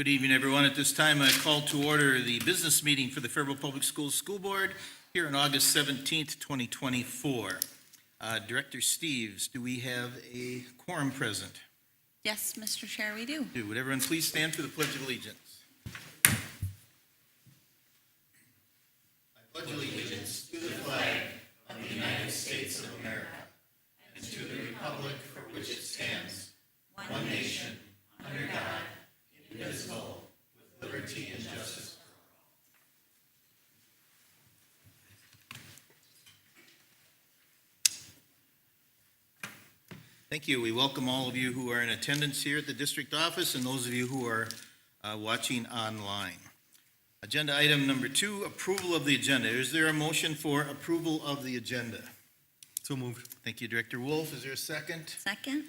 Good evening, everyone. At this time, I call to order the business meeting for the Faribault Public Schools School Board here on August 17th, 2024. Director Steves, do we have a quorum present? Yes, Mr. Chair, we do. Would everyone please stand for the Pledge of Allegiance? I pledge allegiance to the flag of the United States of America and to the republic for which it stands, one nation, under God, indivisible, with liberty and justice for all. Thank you. We welcome all of you who are in attendance here at the district office and those of you who are watching online. Agenda item number 2, approval of the agenda. Is there a motion for approval of the agenda? So moved. Thank you, Director Wolf. Is there a second? Second?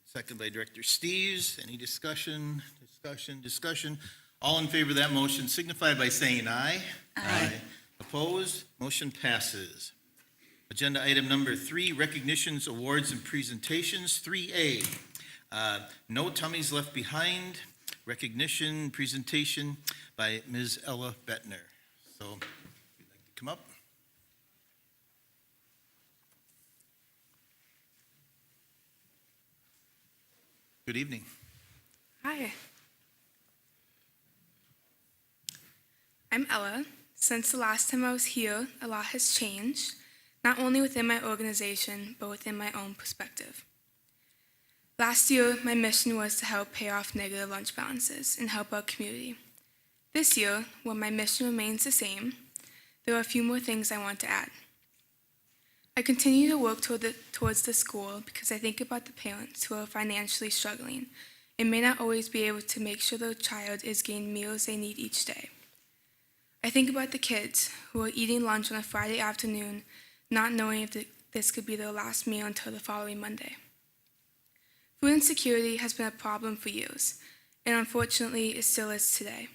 Second by Director Steves. Any discussion? All in favor of that motion signify by saying aye. Aye. Opposed? Motion passes. Agenda item number 3, recognitions, awards, and presentations. 3A, No Tummies Left Behind, recognition presentation by Ms. Ella Bettner. So, if you'd like to come up. Good evening. Hi. I'm Ella. Since the last time I was here, a lot has changed, not only within my organization, but within my own perspective. Last year, my mission was to help pay off negative lunch balances and help our community. This year, while my mission remains the same, there are a few more things I want to add. I continue to work towards the school because I think about the parents who are financially struggling and may not always be able to make sure their child is getting meals they need each day. I think about the kids who are eating lunch on a Friday afternoon, not knowing if this could be their last meal until the following Monday. Food insecurity has been a problem for years, and unfortunately it still is today.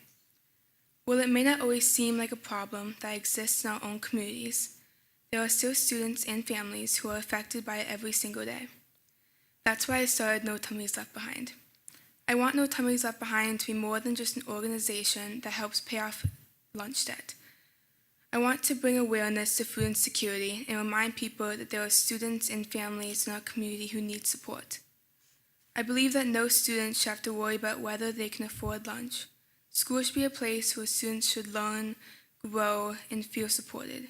While it may not always seem like a problem that exists in our own communities, there are still students and families who are affected by it every single day. That's why I started No Tummies Left Behind. I want No Tummies Left Behind to be more than just an organization that helps pay off lunch debt. I want to bring awareness to food insecurity and remind people that there are students and families in our community who need support. I believe that no student should have to worry about whether they can afford lunch. School should be a place where students should learn, grow, and feel supported.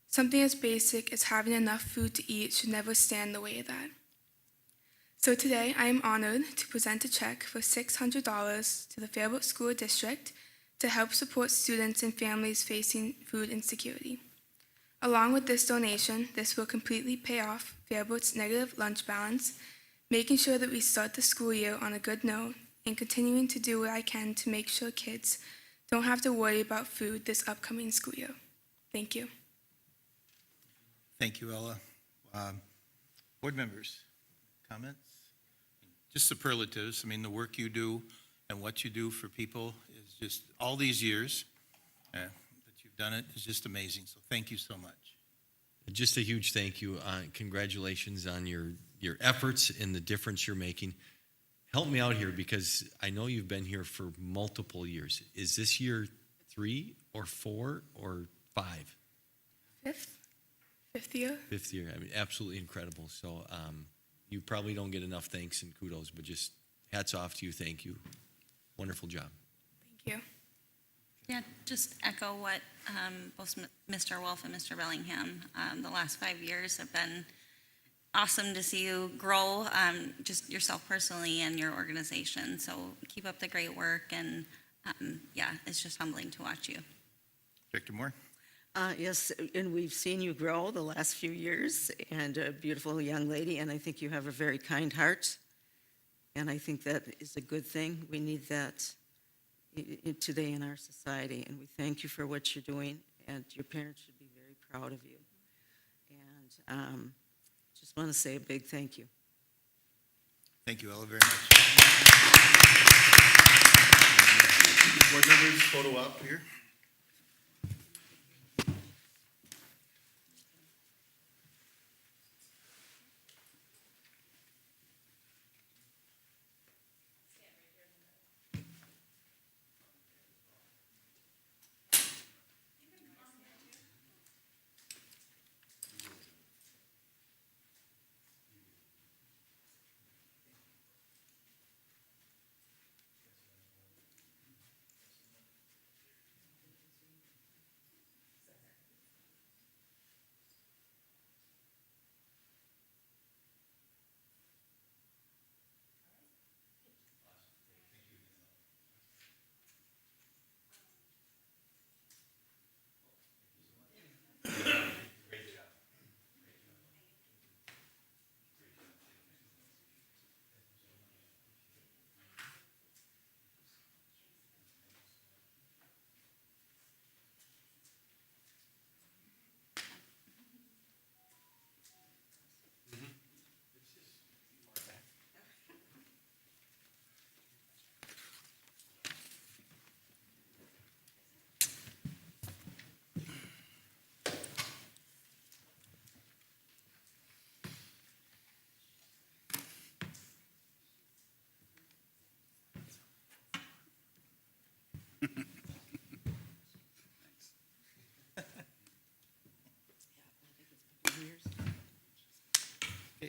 Something as basic as having enough food to eat should never stand in the way of that. So today, I am honored to present a check for $600 to the Faribault School District to help support students and families facing food insecurity. Along with this donation, this will completely pay off Faribault's negative lunch balance, making sure that we start the school year on a good note and continuing to do what I can to make sure kids don't have to worry about food this upcoming school year. Thank you. Thank you, Ella. Board members, comments? Just superlatives. I mean, the work you do and what you do for people is just all these years that you've done it is just amazing. So thank you so much. Just a huge thank you. Congratulations on your efforts and the difference you're making. Help me out here because I know you've been here for multiple years. Is this year 3 or 4 or 5? Fifth year. Fifth year. I mean, absolutely incredible. So you probably don't get enough thanks and kudos, but just hats off to you. Thank you. Wonderful job. Thank you. Yeah, just echo what both Mr. Wolf and Mr. Bellingham, the last 5 years have been awesome to see you grow, just yourself personally and your organization. So keep up the great work, and it's just humbling to watch you. Director Moore? Yes, and we've seen you grow the last few years, and a beautiful young lady, and I think you have a very kind heart, and I think that is a good thing. We need that today in our society, and we thank you for what you're doing, and your parents should be very proud of you. And just want to say a big thank you. Thank you, Ella, very much. Board members, photo op here.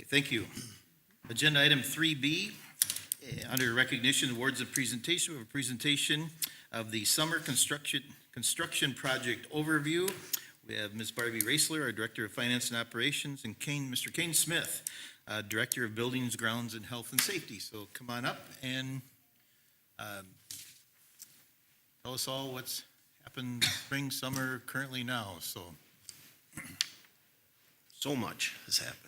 Okay, thank you. Agenda item 3B, under recognition, awards, and presentation, we have a presentation of the summer construction project overview. We have Ms. Barbie Raisler, our Director of Finance and Operations, and Mr. Kane Smith, Director of Buildings, Grounds, and Health and Safety. So come on up and tell us all what's happened spring, summer, currently now, so. So much has happened.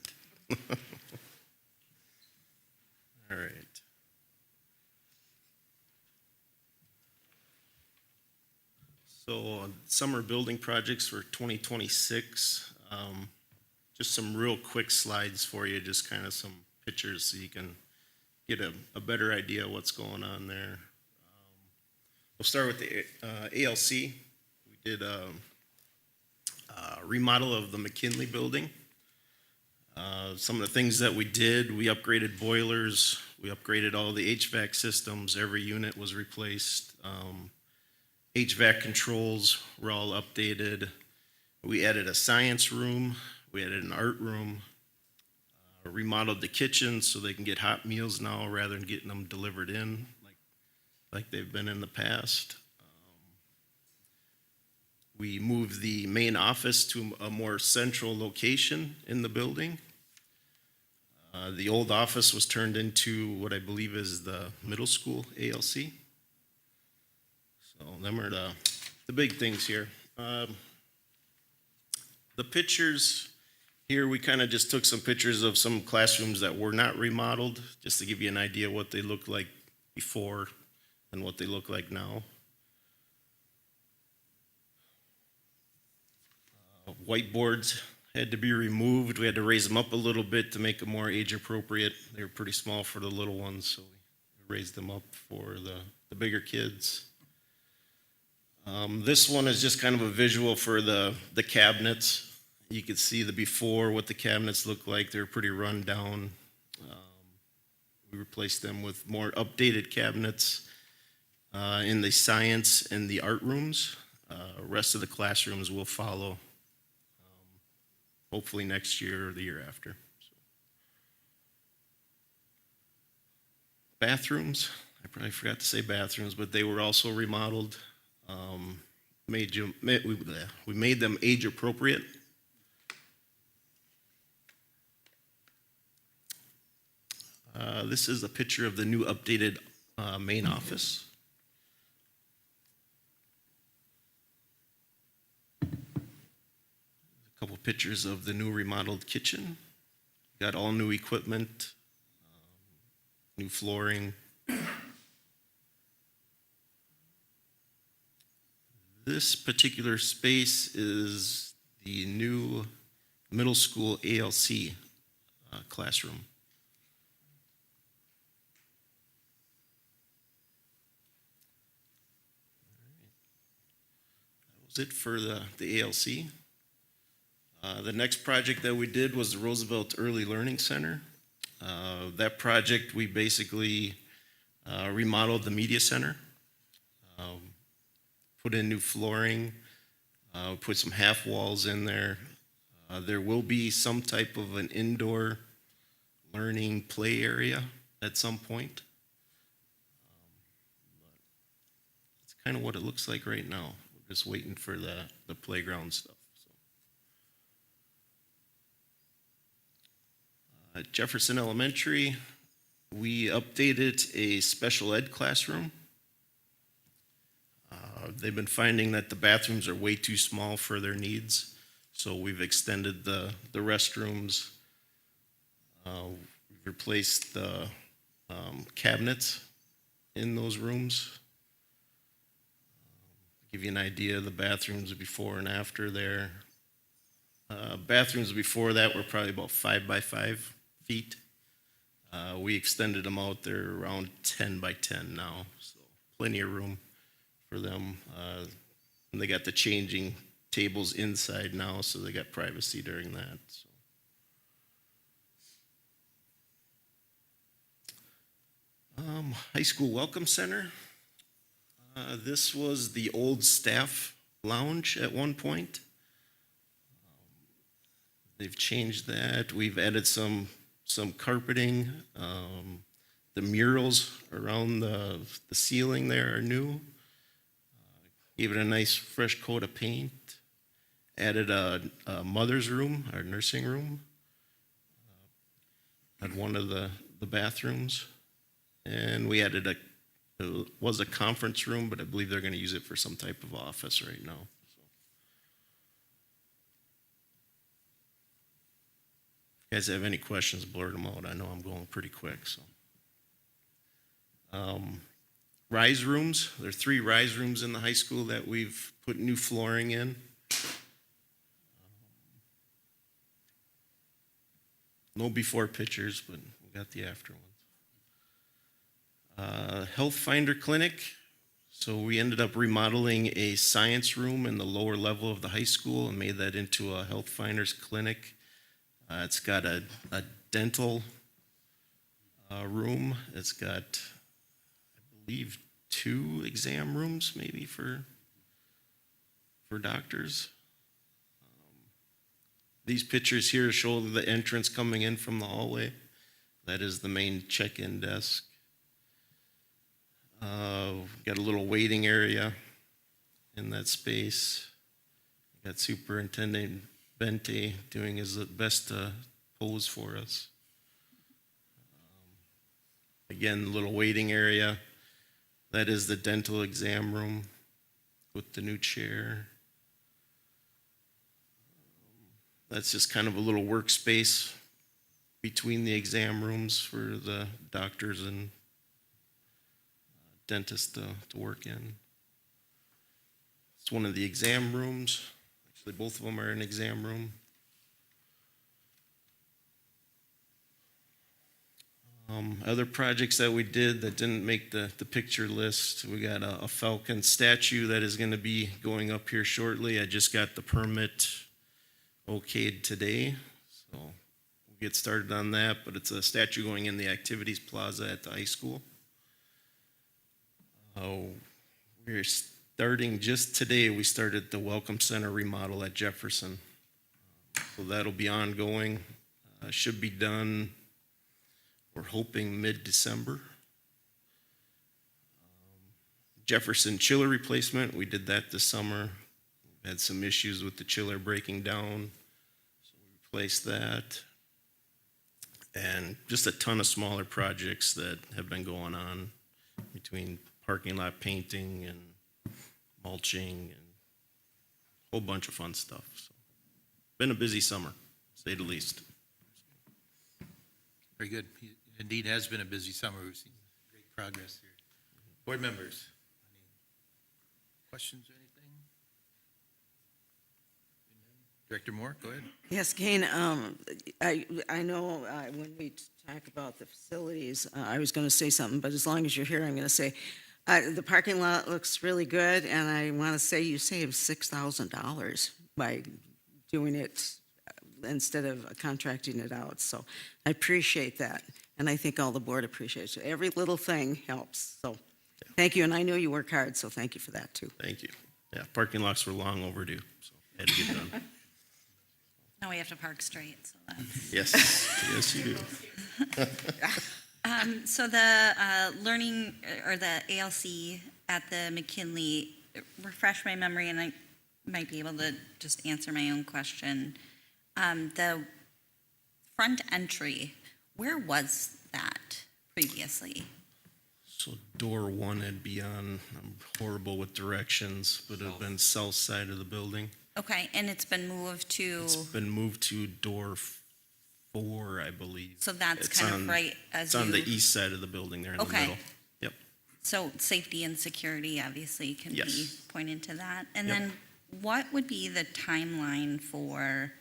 All right. So summer building projects for 2026, just some real quick slides for you, just kind of some pictures so you can get a better idea of what's going on there. We'll start with the ALC. We did a remodel of the McKinley building. Some of the things that we did, we upgraded boilers, we upgraded all the HVAC systems, every unit was replaced. HVAC controls were all updated. We added a science room, we added an art room, remodeled the kitchen so they can get hot meals now rather than getting them delivered in like they've been in the past. We moved the main office to a more central location in the building. The old office was turned into what I believe is the middle school ALC. So them are the big things here. The pictures here, we kind of just took some pictures of some classrooms that were not remodeled, just to give you an idea what they looked like before and what they look like now. Whiteboards had to be removed. We had to raise them up a little bit to make them more age appropriate. They were pretty small for the little ones, so we raised them up for the bigger kids. This one is just kind of a visual for the cabinets. You could see the before, what the cabinets look like. They're pretty run down. We replaced them with more updated cabinets in the science and the art rooms. Rest of the classrooms will follow. Hopefully next year or the year after. So. Bathrooms, I probably forgot to say bathrooms, but they were also remodeled. We made them age appropriate. This is a picture of the new updated main office. Couple pictures of the new remodeled kitchen. Got all new equipment, new flooring. This particular space is the new middle school ALC classroom. That was it for the ALC. The next project that we did was the Roosevelt Early Learning Center. That project, we basically remodeled the media center, put in new flooring, put some half walls in there. There will be some type of an indoor learning play area at some point. It's kind of what it looks like right now. We're just waiting for the playground stuff. At Jefferson Elementary, we updated a special ed classroom. They've been finding that the bathrooms are way too small for their needs, so we've extended the restrooms. We've replaced the cabinets in those rooms. Give you an idea of the bathrooms before and after there. Bathrooms before that were probably about 5 by 5 feet. We extended them out. They're around 10 by 10 now, so plenty of room for them. And they got the changing tables inside now, so they got privacy during that. So. High School Welcome Center. This was the old staff lounge at one point. They've changed that. We've added some some carpeting. The murals around the ceiling there are new. Gave it a nice fresh coat of paint. Added a mother's room, our nursing room, at one of the bathrooms. And we added it was a conference room, but I believe they're going to use it for some type of office right now. So. If you guys have any questions, blurt them out. I know I'm going pretty quick. So, rise rooms. There are 3 rise rooms in the high school that we've put new flooring in. No before pictures, but we got the after ones. Health Finder Clinic. So we ended up remodeling a science room in the lower level of the high school and made that into a Health Finders Clinic. It's got a dental room. It's got, I believe, 2 exam rooms maybe for doctors. These pictures here show the entrance coming in from the hallway. That is the main check-in desk. Got a little waiting area in that space. Got Superintendent Bente doing his best to pose for us. Again, little waiting area. That is the dental exam room with the new chair. That's just kind of a little workspace between the exam rooms for the doctors and dentists to work in. It's one of the exam rooms. Actually, both of them are an exam room. Other projects that we did that didn't make the picture list, we got a falcon statue that is going to be going up here shortly. I just got the permit okayed today, so we'll get started on that, but it's a statue going in the activities plaza at the high school. We're starting just today, we started the Welcome Center remodel at Jefferson. So that'll be ongoing, should be done, we're hoping mid-December. Jefferson chiller replacement, we did that this summer. Had some issues with the chiller breaking down, so we replaced that. And just a ton of smaller projects that have been going on between parking lot painting and mulching and a whole bunch of fun stuff. So, been a busy summer, to say the least. Very good. Indeed has been a busy summer. We've seen great progress here. Board members, any questions or anything? Director Moore, go ahead. Yes, Kane, I know when we talk about the facilities, I was going to say something, but as long as you're here, I'm going to say, the parking lot looks really good, and I want to say you saved $6,000 by doing it instead of contracting it out. So I appreciate that, and I think all the board appreciates it. Every little thing helps, so thank you, and I know you work hard, so thank you for that, too. Thank you. Yeah, parking lots were long overdue, so had to get done. Now we have to park straight, so that's. Yes, yes you do. So the learning, or the ALC at the McKinley, refresh my memory, and I might be able to just answer my own question. The front entry, where was that previously? So door 1 would be on, I'm horrible with directions, but it would have been south side of the building. Okay, and it's been moved to, It's been moved to door 4, I believe. so that's It's kind of on- right as It's on the you, east side of the building there in the Okay. middle. Yep. so safety and security obviously can be Yes. pointed to that. And Yep. then what would be the timeline for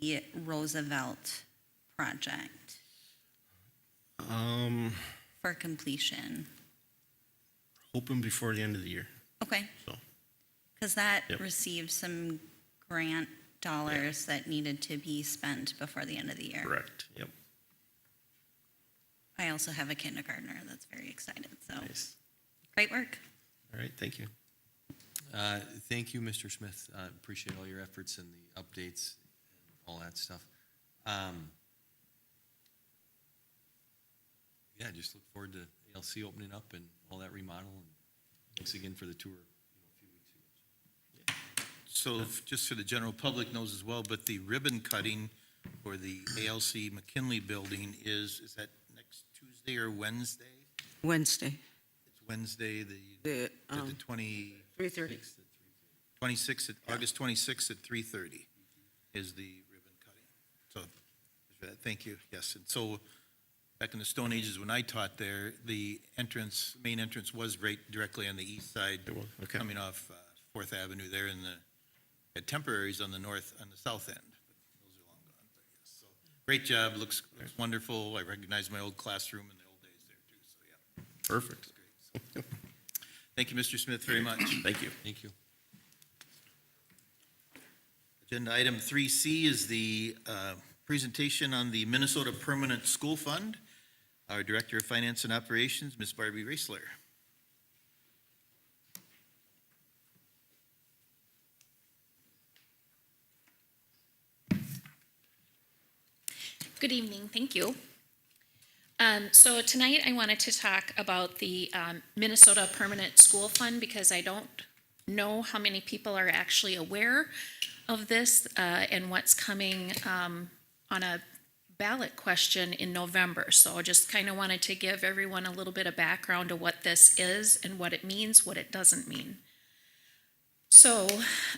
the Roosevelt project for completion? Hoping before the end of the year. Okay. So. Because that Yep. received some grant dollars that needed to be spent before the end of the year. Correct. Yep. I also have a kindergartner that's very excited, so Nice. great work. All right. Thank you. Thank you, Mr. Smith. Appreciate all your efforts and the updates and all that stuff. Yeah, just look forward to ALC opening up and all that remodel. And thanks again for the tour, a few weeks ago. So just so the general public knows as well, but the ribbon cutting for the ALC McKinley building is that next Tuesday or Wednesday? Wednesday, It's Wednesday, the the, 26th 3:30. August 26th at 3:30 is the ribbon cutting. So, thank you, yes. And so, back in the Stone Ages, when I taught there, the main entrance was right directly on the east side, It was, okay. coming off Fourth Avenue there had temporaries on the south end. But those are long gone, but yes. So, great job, looks wonderful. I recognize my old classroom in the old days there too, so yeah. Perfect. Great. Thank you, Mr. Smith, very much. Thank you. Thank you. Agenda item 3C is the presentation on the Minnesota Permanent School Fund. Our Director of Finance and Operations, Ms. Barbie Raisler. Good evening, thank you. So tonight I wanted to talk about the Minnesota Permanent School Fund because I don't know how many people are actually aware of this and what's coming on a ballot question in November. So I just kind of wanted to give everyone a little bit of background of what this is and what it means, what it doesn't mean. So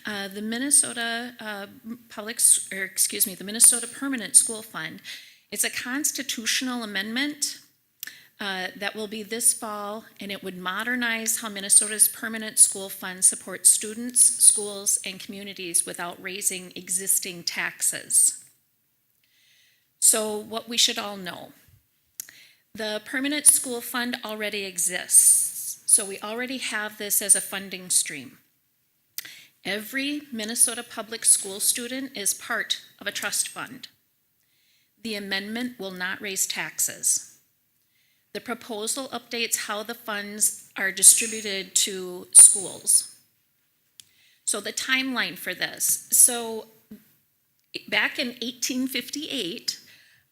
the Minnesota the Minnesota Permanent School Fund, it's a constitutional amendment that will be this fall, and it would modernize how Minnesota's permanent school fund supports students, schools, and communities without raising existing taxes. So what we should all know, the permanent school fund already exists. So we already have this as a funding stream. Every Minnesota public school student is part of a trust fund. The amendment will not raise taxes. The proposal updates how the funds are distributed to schools. So the timeline for this. So back in 1858,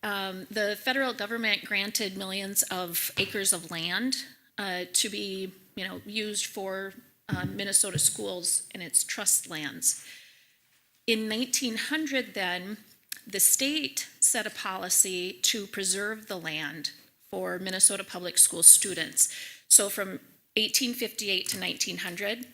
the federal government granted millions of acres of land to be, used for Minnesota schools and its trust lands. In 1900 then, the state set a policy to preserve the land for Minnesota public school students. So from 1858 to 1900,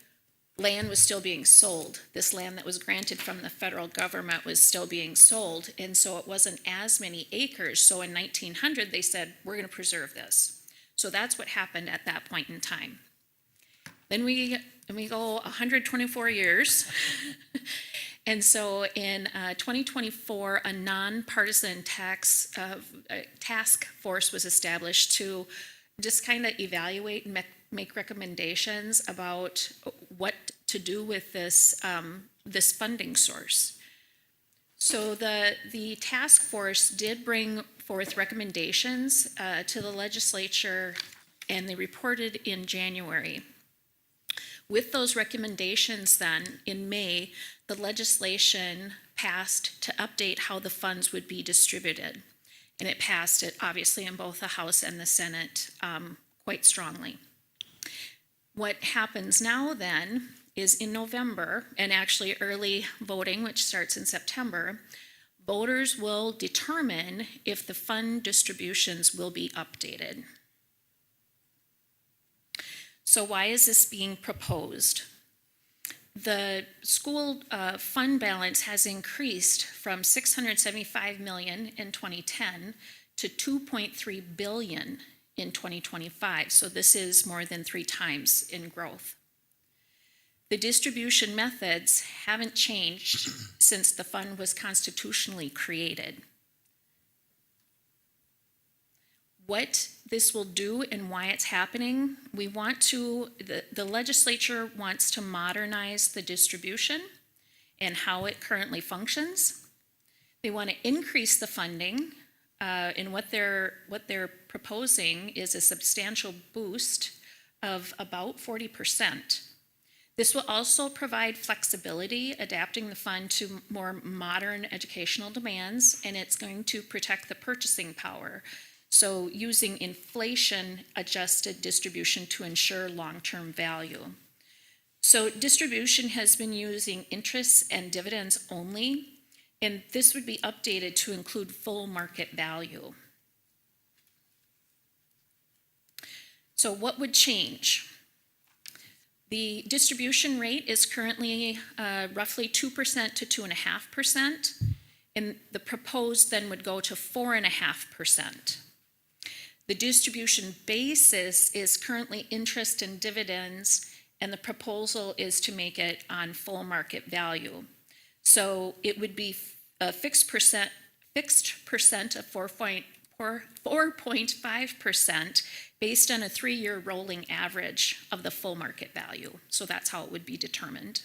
land was still being sold. This land that was granted from the federal government was still being sold, and so it wasn't as many acres. So in 1900, they said, we're going to preserve this. So that's what happened at that point in time. Then we go 124 years. And so in 2024, a nonpartisan task force was established to just kind of evaluate and make recommendations about what to do with this, this funding source. So the task force did bring forth recommendations to the legislature, and they reported in January. With those recommendations then, in May, the legislation passed to update how the funds would be distributed. And it passed it obviously in both the House and the Senate quite strongly. What happens now then is in November, and actually early voting, which starts in September, voters will determine if the fund distributions will be updated. So why is this being proposed? The school fund balance has increased from $675 million in 2010 to $2.3 billion in 2025. So this is more than 3 times in growth. The distribution methods haven't changed since the fund was constitutionally created. What this will do and why it's happening, the legislature wants to modernize the distribution and how it currently functions. They want to increase the funding, and what they're proposing is a substantial boost of about 40%. This will also provide flexibility, adapting the fund to more modern educational demands, and it's going to protect the purchasing power. So using inflation-adjusted distribution to ensure long-term value. So distribution has been using interests and dividends only, and this would be updated to include full market value. So what would change? The distribution rate is currently roughly 2% to 2.5%, and the proposed then would go to 4.5%. The distribution basis is currently interest and dividends, and the proposal is to make it on full market value. So it would be a fixed percent of 4.5% based on a 3-year rolling average of the full market value. So that's how it would be determined.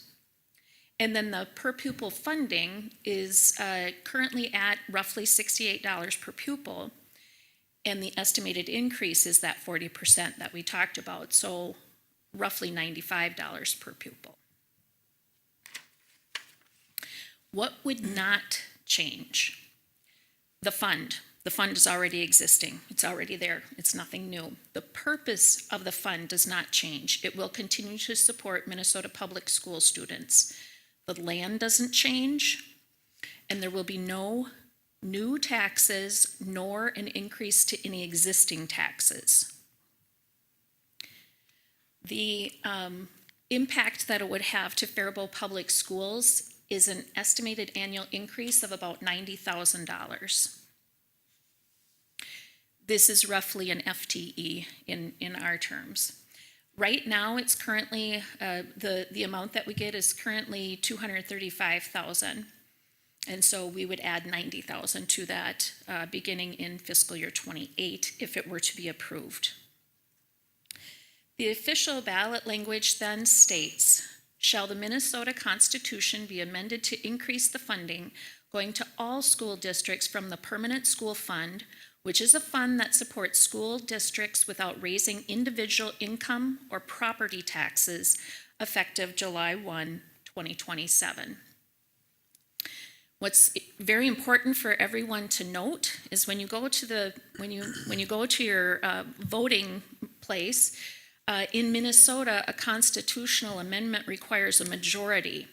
And then the per pupil funding is currently at roughly $68 per pupil. And the estimated increase is that 40% that we talked about, so roughly $95 per pupil. What would not change? The fund. The fund is already existing. It's already there. It's nothing new. The purpose of the fund does not change. It will continue to support Minnesota public school students. The land doesn't change, and there will be no new taxes nor an increase to any existing taxes. The impact that it would have to Faribault Public Schools is an estimated annual increase of about $90,000. This is roughly an FTE in our terms. Right now, it's currently, the amount that we get is currently $235,000. And so we would add $90,000 to that beginning in fiscal year '28 if it were to be approved. The official ballot language then states, shall the Minnesota Constitution be amended to increase the funding going to all school districts from the Permanent School Fund, which is a fund that supports school districts without raising individual income or property taxes effective July 1, 2027. What's very important for everyone to note is when you go to when you go to your voting place in Minnesota, a constitutional amendment requires a majority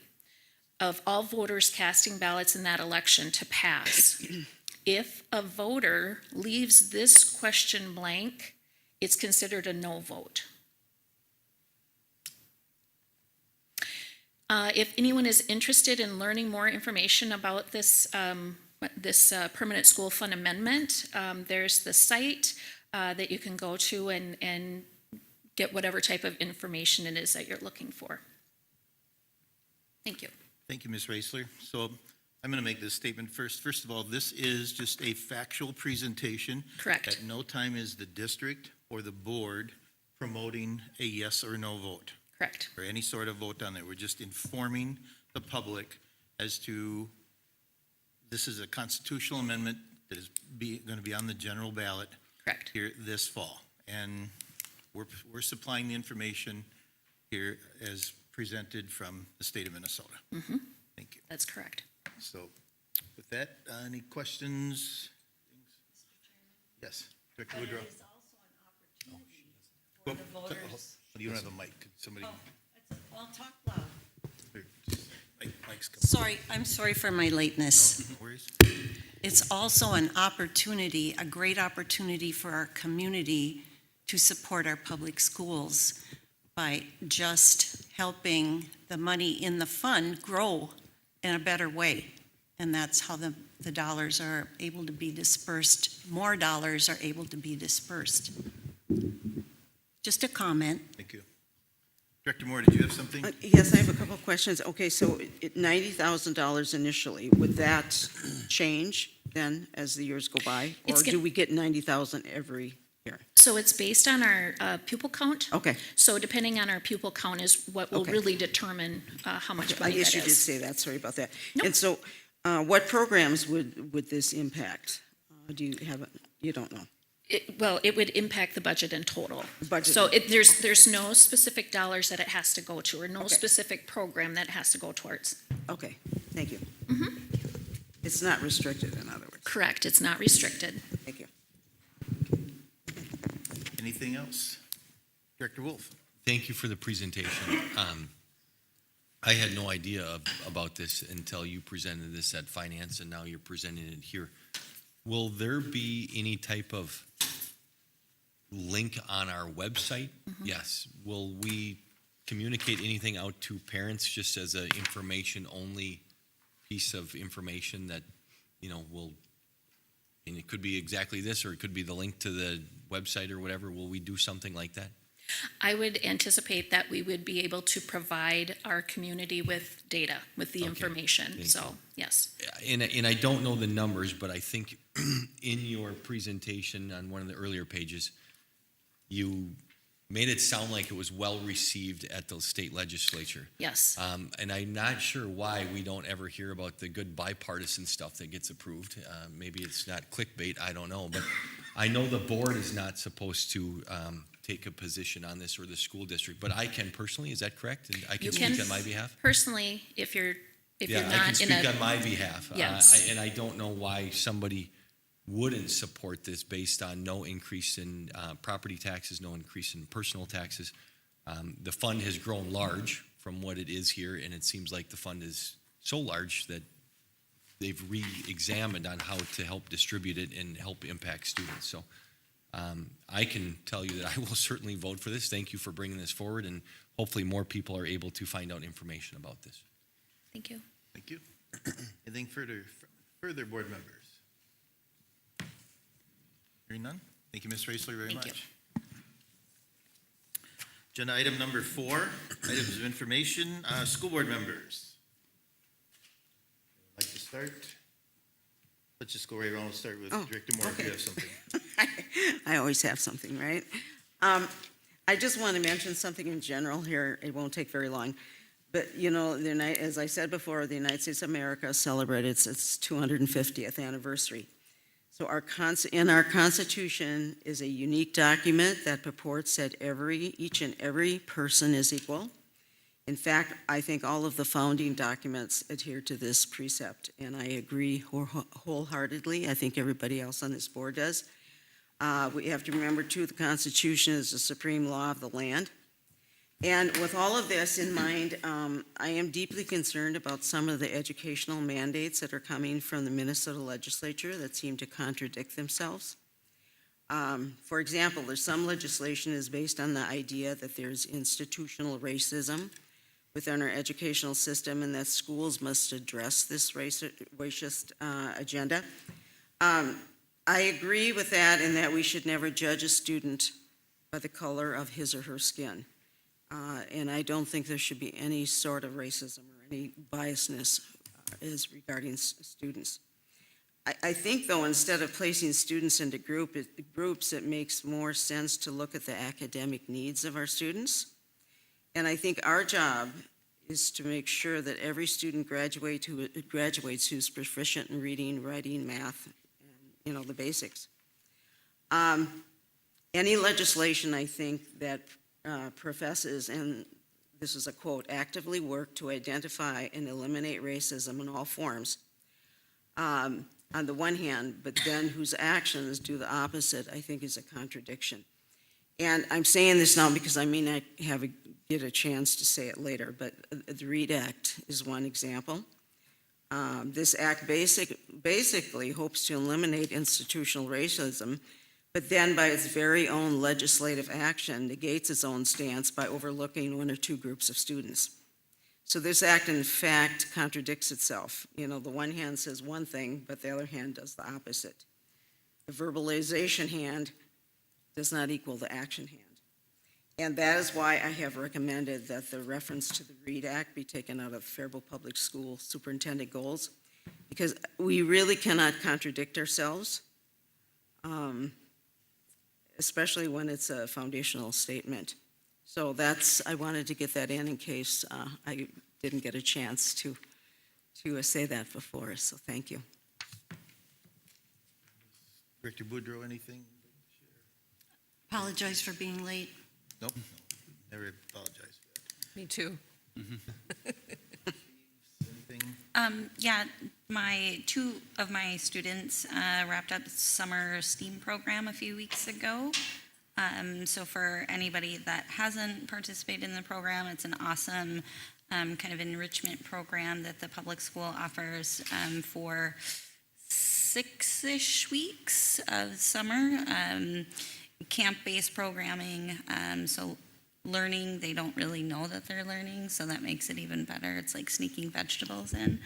of all voters casting ballots in that election to pass. If a voter leaves this question blank, it's considered a no vote. If anyone is interested in learning more information about this Permanent School Fund Amendment, there's the site that you can go to and get whatever type of information it is that you're looking for. Thank you. Thank you, Ms. Raisler. So I'm going to make this statement first. First of all, this is just a factual presentation. Correct. At no time is the district or the board promoting a yes or no vote. Correct. Or any sort of vote on it. We're just informing the public as to this is a constitutional amendment that is going to be on the general ballot Correct. here this fall. And we're supplying the information here as presented from the state of Minnesota. Mm-hmm. Thank you. That's correct. So with that, any questions? Yes, Director Woodrow. It is also an opportunity for the voters. You don't have a mic. Could somebody? Well, talk loud. Mike's coming. Sorry, I'm sorry for my lateness. No worries. It's also an opportunity, a great opportunity for our community to support our public schools by just helping the money in the fund grow in a better way. And that's how the dollars are able to be dispersed. More dollars are able to be dispersed. Just a comment. Thank you. Director Moore, did you have something? Yes, I have a couple of questions. Okay, so $90,000 initially, would that change then as the years go by? Or It's do we get 90,000 every year? So it's based on our pupil count. Okay. So depending on our pupil count is what will Okay. really determine how much I money guess that you did is. say that, sorry about that. No. And so what programs would this impact? Do you have, you don't know? It would impact the budget in total. Budget. So there's no specific dollars that it has to go to, or no Okay. specific program that it has to go towards. Okay, thank you. Mm-hmm. It's not restricted, in other words. Correct, it's not restricted. Thank you. Anything else? Director Wolf? Thank you for the presentation. I had no idea about this until you presented this at finance, and now you're presenting it here. Will there be any type of link on our website? Yes. Will we communicate anything out to parents just as an information-only piece of information that, will, and it could be exactly this, or it could be the link to the website or whatever? Will we do something like that? I would anticipate that we would be able to provide our community with data, with the Okay, information. thank So, you. yes. And I don't know the numbers, but I think in your presentation on one of the earlier pages, you made it sound like it was well-received at the state legislature. Yes. And I'm not sure why we don't ever hear about the good bipartisan stuff that gets approved. Maybe it's not clickbait, I don't know. But I know the board is not supposed to take a position on this, or the school district, but I can personally, is that correct? And I You can can speak on my behalf? Personally, if you're Yeah, I can not in speak a, on my behalf. Yes. And I don't know why somebody wouldn't support this based on no increase in property taxes, no increase in personal taxes. The fund has grown large from what it is here, and it seems like the fund is so large that they've re-examined on how to help distribute it and help impact students. So I can tell you that I will certainly vote for this. Thank you for bringing this forward, and hopefully more people are able to find out information about this. thank you. Thank you. Anything further, board members? Hearing none? Thank you, Ms. Raisler, very Thank you. much. Agenda item number 4, items of information, school board members. Would like to start? Let's just go right around. We'll start with Oh, Director Moore if you okay. have something. I always have something, right? I just want to mention something in general here. It won't take very long. But, as I said before, the United States of America celebrated its 250th anniversary. So in our Constitution is a unique document that purports that each and every person is equal. In fact, I think all of the founding documents adhere to this precept, and I agree wholeheartedly. I think everybody else on this board does. We have to remember, too, the Constitution is the supreme law of the land. And with all of this in mind, I am deeply concerned about some of the educational mandates that are coming from the Minnesota legislature that seem to contradict themselves. For example, there's some legislation is based on the idea that there's institutional racism within our educational system and that schools must address this racist agenda. I agree with that, in that we should never judge a student by the color of his or her skin. And I don't think there should be any sort of racism or any biasness as regarding students. I think, though, instead of placing students into groups, it makes more sense to look at the academic needs of our students. And I think our job is to make sure that every student graduates who's proficient in reading, writing, math, and, the basics. Any legislation, I think, that professes, and this is a quote, actively work to identify and eliminate racism in all forms, on the one hand, but then whose actions do the opposite, I think is a contradiction. And I'm saying this now because I may not get a chance to say it later, but the READ Act is one example. This act basically hopes to eliminate institutional racism, but then by its very own legislative action negates its own stance by overlooking one or two groups of students. So this act, in fact, contradicts itself. The one hand says one thing, but the other hand does the opposite. The verbalization hand does not equal the action hand. And that is why I have recommended that the reference to the READ Act be taken out of Faribault Public School superintendent goals, because we really cannot contradict ourselves. Especially when it's a foundational statement. So I wanted to get that in case I didn't get a chance to say that before, so thank you. Director Boudreau, anything? Apologize for being late. Nope, never apologize for that. Me too. Anything? Yeah, two of my students wrapped up summer STEAM program a few weeks ago. So for anybody that hasn't participated in the program, it's an awesome kind of enrichment program that the public school offers for 6-ish weeks of summer. Camp-based programming, so learning, they don't really know that they're learning, so that makes it even better. It's like sneaking vegetables in.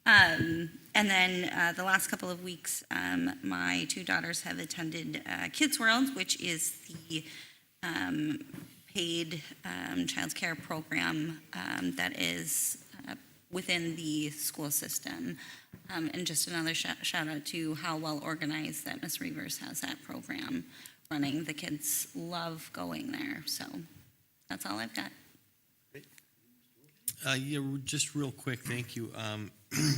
And then the last couple of weeks, my two daughters have attended Kids World, which is the paid child care program that is within the school system. And just another shout out to how well organized that Ms. Reavers has that program running. The kids love going there, so that's all I've got. Yeah, just real quick, thank you.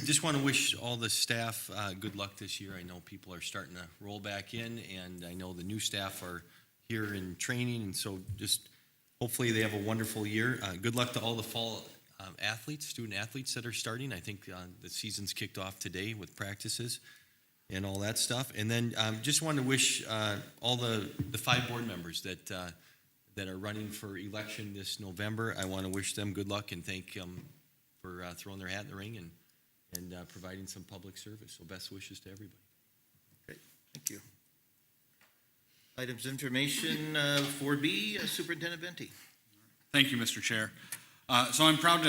Just want to wish all the staff good luck this year. I know people are starting to roll back in, and I know the new staff are here in training, and so just hopefully they have a wonderful year. Good luck to all the fall athletes, student athletes that are starting. I think the season's kicked off today with practices and all that stuff. And then just wanted to wish all the 5 board members that are running for election this November. I want to wish them good luck and thank them for throwing their hat in the ring and providing some public service. So best wishes to everybody. Great, thank you. Items information 4B, Superintendent Venti. Thank you, Mr. Chair. So I'm proud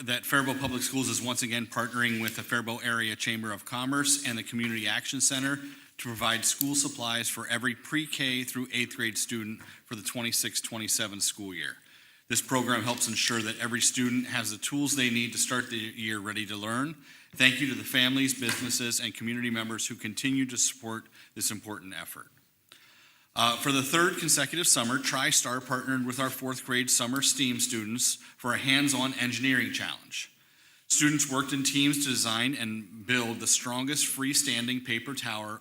that Faribault Public Schools is once again partnering with the Faribault Area Chamber of Commerce and the Community Action Center to provide school supplies for every pre-K through 8th grade student for the 26-27 school year. This program helps ensure that every student has the tools they need to start the year ready to learn. Thank you to the families, businesses, and community members who continue to support this important effort. For the 3rd consecutive summer, TriStar partnered with our 4th grade summer STEAM students for a hands-on engineering challenge. Students worked in teams to design and build the strongest freestanding paper tower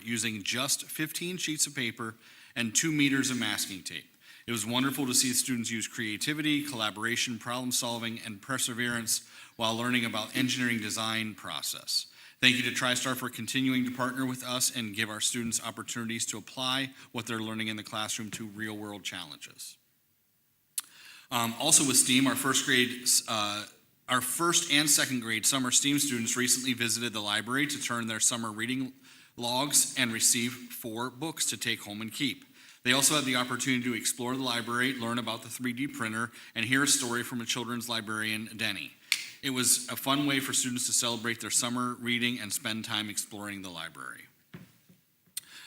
using just 15 sheets of paper and 2 meters of masking tape. It was wonderful to see students use creativity, collaboration, problem solving, and perseverance while learning about engineering design process. Thank you to TriStar for continuing to partner with us and give our students opportunities to apply what they're learning in the classroom to real-world challenges. Also with STEAM, our first and second grade summer STEAM students recently visited the library to turn their summer reading logs and receive 4 books to take home and keep. They also had the opportunity to explore the library, learn about the 3D printer, and hear a story from a children's librarian, Denny. It was a fun way for students to celebrate their summer reading and spend time exploring the library.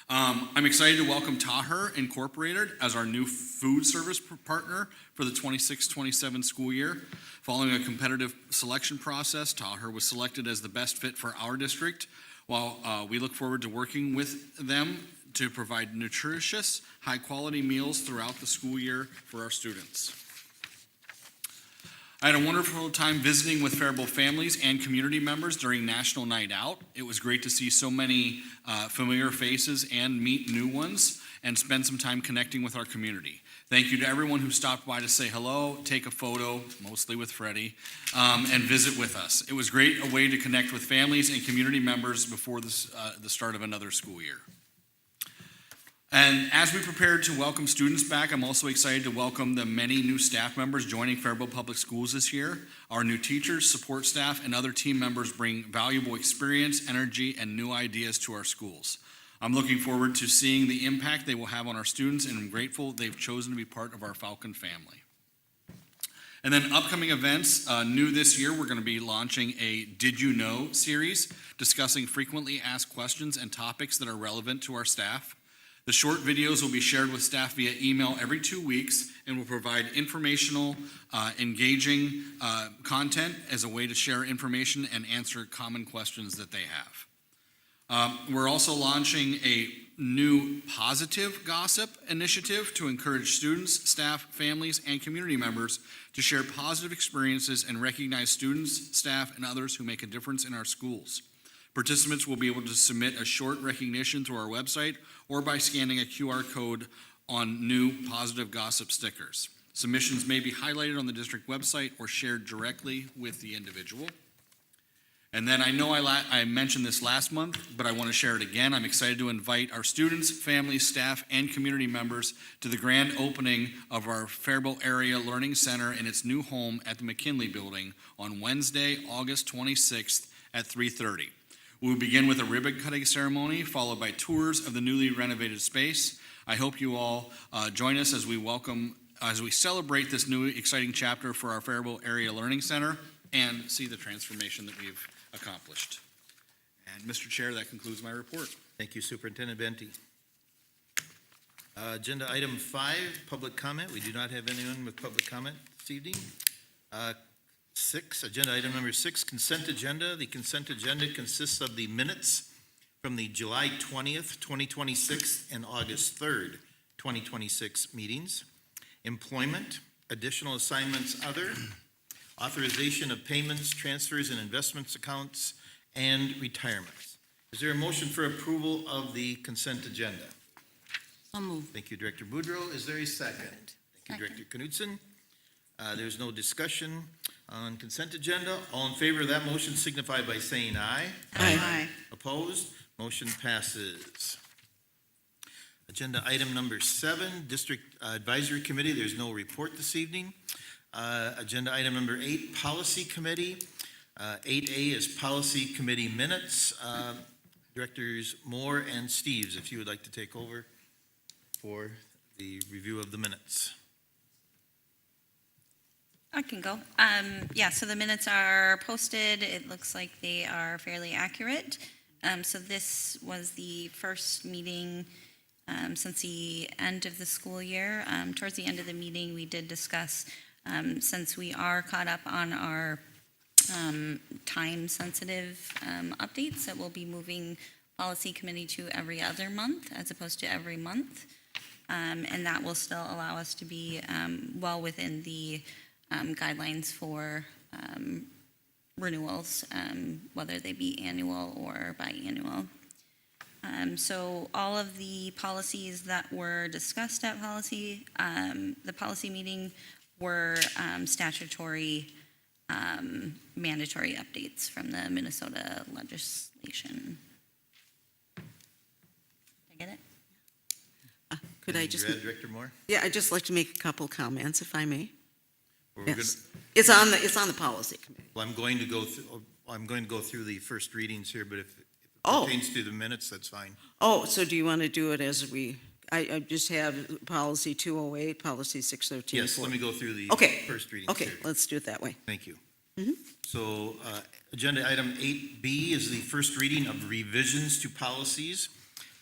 I'm excited to welcome Taher Incorporated as our new food service partner for the 26-27 school year. Following a competitive selection process, Taher was selected as the best fit for our district. While we look forward to working with them to provide nutritious, high-quality meals throughout the school year for our students. I had a wonderful time visiting with Faribault families and community members during National Night Out. It was great to see so many familiar faces and meet new ones and spend some time connecting with our community. Thank you to everyone who stopped by to say hello, take a photo, mostly with Freddie, and visit with us. It was great, a way to connect with families and community members before the start of another school year. And as we prepare to welcome students back, I'm also excited to welcome the many new staff members joining Faribault Public Schools this year. Our new teachers, support staff, and other team members bring valuable experience, energy, and new ideas to our schools. I'm looking forward to seeing the impact they will have on our students, and I'm grateful they've chosen to be part of our Falcon family. And then upcoming events, new this year, we're going to be launching a Did You Know series discussing frequently asked questions and topics that are relevant to our staff. The short videos will be shared with staff via email every 2 weeks and will provide informational, engaging content as a way to share information and answer common questions that they have. We're also launching a new positive gossip initiative to encourage students, staff, families, and community members to share positive experiences and recognize students, staff, and others who make a difference in our schools. Participants will be able to submit a short recognition through our website or by scanning a QR code on new positive gossip stickers. Submissions may be highlighted on the district website or shared directly with the individual. And then I know I mentioned this last month, but I want to share it again. I'm excited to invite our students, families, staff, and community members to the grand opening of our Faribault Area Learning Center in its new home at the McKinley Building on Wednesday, August 26th at 3:30. We will begin with a ribbon cutting ceremony, followed by tours of the newly renovated space. I hope you all join us as we celebrate this new exciting chapter for our Faribault Area Learning Center and see the transformation that we've accomplished. And Mr. Chair, that concludes my report. Thank you, Superintendent Benty. Agenda item 5, public comment. We do not have anyone with public comment this evening. 6, agenda item number 6, consent agenda. The consent agenda consists of the minutes from the July 20th, 2026 and August 3rd, 2026 meetings. Employment, additional assignments, other, authorization of payments, transfers, and investments accounts, and retirements. Is there a motion for approval of the consent agenda? I'll move. Thank you, Director Boudreau. Is there a second? Thank you, Director Knudsen. There's no discussion on consent agenda. All in favor of that motion signify by saying aye. Aye. Opposed? Motion passes. Agenda item number 7, District Advisory Committee. There's no report this evening. Agenda item number 8, Policy Committee. 8A is Policy Committee Minutes. Directors Moore and Steves, if you would like to take over for the review of the minutes. I can go. So the minutes are posted. It looks like they are fairly accurate. So this was the first meeting since the end of the school year. Towards the end of the meeting, we did discuss, since we are caught up on our time-sensitive updates, that we'll be moving policy committee to every other month as opposed to every month. And that will still allow us to be well within the guidelines for renewals, whether they be annual or biannual. So all of the policies that were discussed at the policy meeting were statutory mandatory updates from the Minnesota legislation. Did I get it? Could I just, Director Moore? yeah, I'd just like to make a couple comments, if I may. Or we're Yes. gonna- It's on the policy committee. Well, I'm going to go through the first readings here, but if it Oh. pertains to the minutes, that's fine. Oh, so do you want to do it as I just have policy 208, policy 613. Yes, let me go through the Okay. first readings Okay, here. let's do it that way. Thank you. So, agenda item 8B is the first reading of revisions to policies.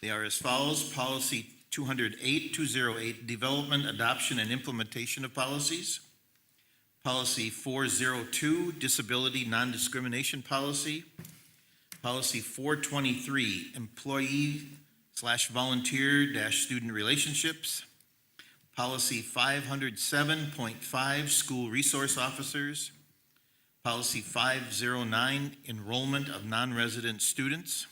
They are as follows: Policy 208, Development, Adoption, and Implementation of Policies. Policy 402, Disability Non-Discrimination Policy. Policy 423, Employee/Volunteer-Student Relationships. Policy 507.5, School Resource Officers. Policy 509, Enrollment of Non-Resident Students.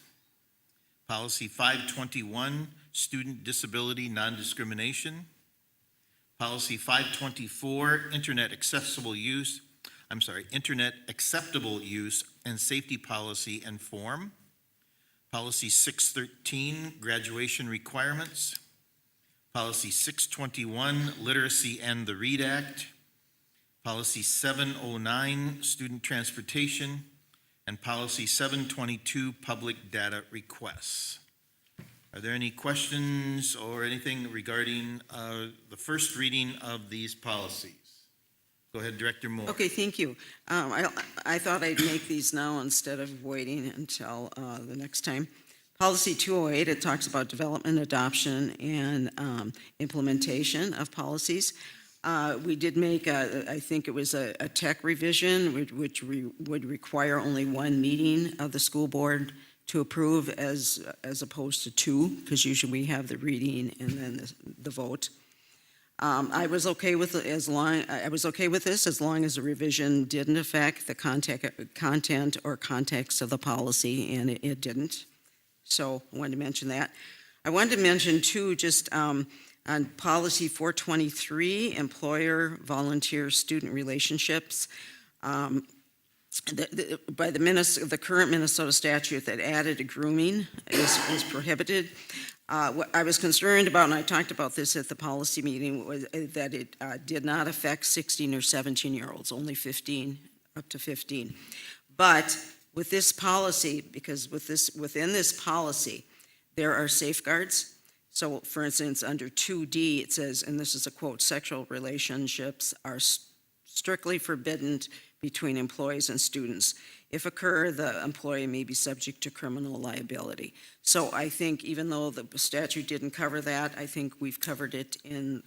Policy 521, Student Disability Non-Discrimination. Policy 524, Internet Acceptable Use and Safety Policy and Form. Policy 613, Graduation Requirements. Policy 621, Literacy and the READ Act. Policy 709, Student Transportation. And Policy 722, Public Data Requests. Are there any questions or anything regarding the first reading of these policies? Go ahead, Director Moore. Okay, thank you. I thought I'd make these now instead of waiting until the next time. Policy 208, it talks about development, adoption, and implementation of policies. We did make, I think it was a tech revision, which would require only one meeting of the school board to approve as opposed to two, because usually we have the reading and then the vote. I was okay with it as long as the revision didn't affect the content or context of the policy, and it didn't. So I wanted to mention that. I wanted to mention too, just on policy 423, employer volunteer student relationships. by the current Minnesota statute that added a grooming is prohibited. What I was concerned about, and I talked about this at the policy meeting, was that it did not affect 16 or 17-year-olds, only 15, up to 15. But with this policy, because within this policy, there are safeguards. So, for instance, under 2D, it says, and this is a quote, "Sexual relationships are strictly forbidden between employees and students. If occur, the employee may be subject to criminal liability." So I think even though the statute didn't cover that, I think we've covered it in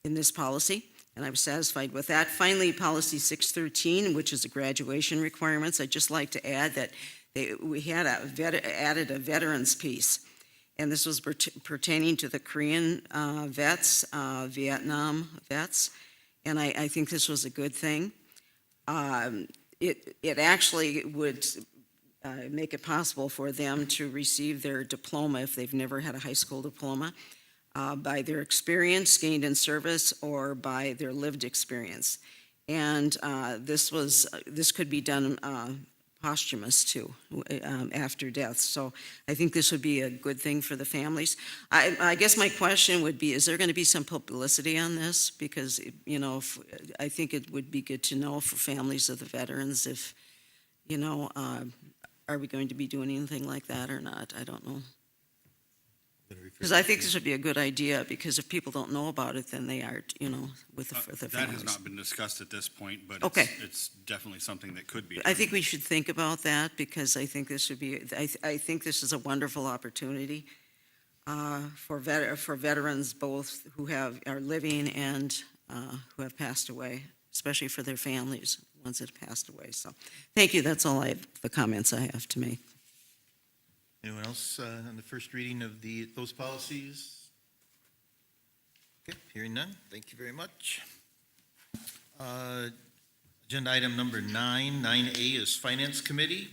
this policy, and I was satisfied with that. Finally, policy 613, which is the graduation requirements. I'd just like to add that we had added a veterans piece, and this was pertaining to the Korean vets, Vietnam vets, and I think this was a good thing. It actually would make it possible for them to receive their diploma if they've never had a high school diploma by their experience gained in service or by their lived experience. And this could be done posthumous too, after death. So I think this would be a good thing for the families. I guess my question would be, is there going to be some publicity on this? Because, I think it would be good to know for families of the veterans if, are we going to be doing anything like that or not? I don't know. Because I think this would be a good idea, because if people don't know about it, then they aren't, with the That families. has not been discussed at this point, but Okay. it's definitely something that could be. I think we should think about that, because I think this should be, I think this is a wonderful opportunity for veterans, both who are living and who have passed away, especially for their families, ones that have passed away. So, thank you. That's all the comments I have to make. Anyone else on the first reading of those policies? Okay, hearing none. Thank you very much. Agenda item number 9A is Finance Committee.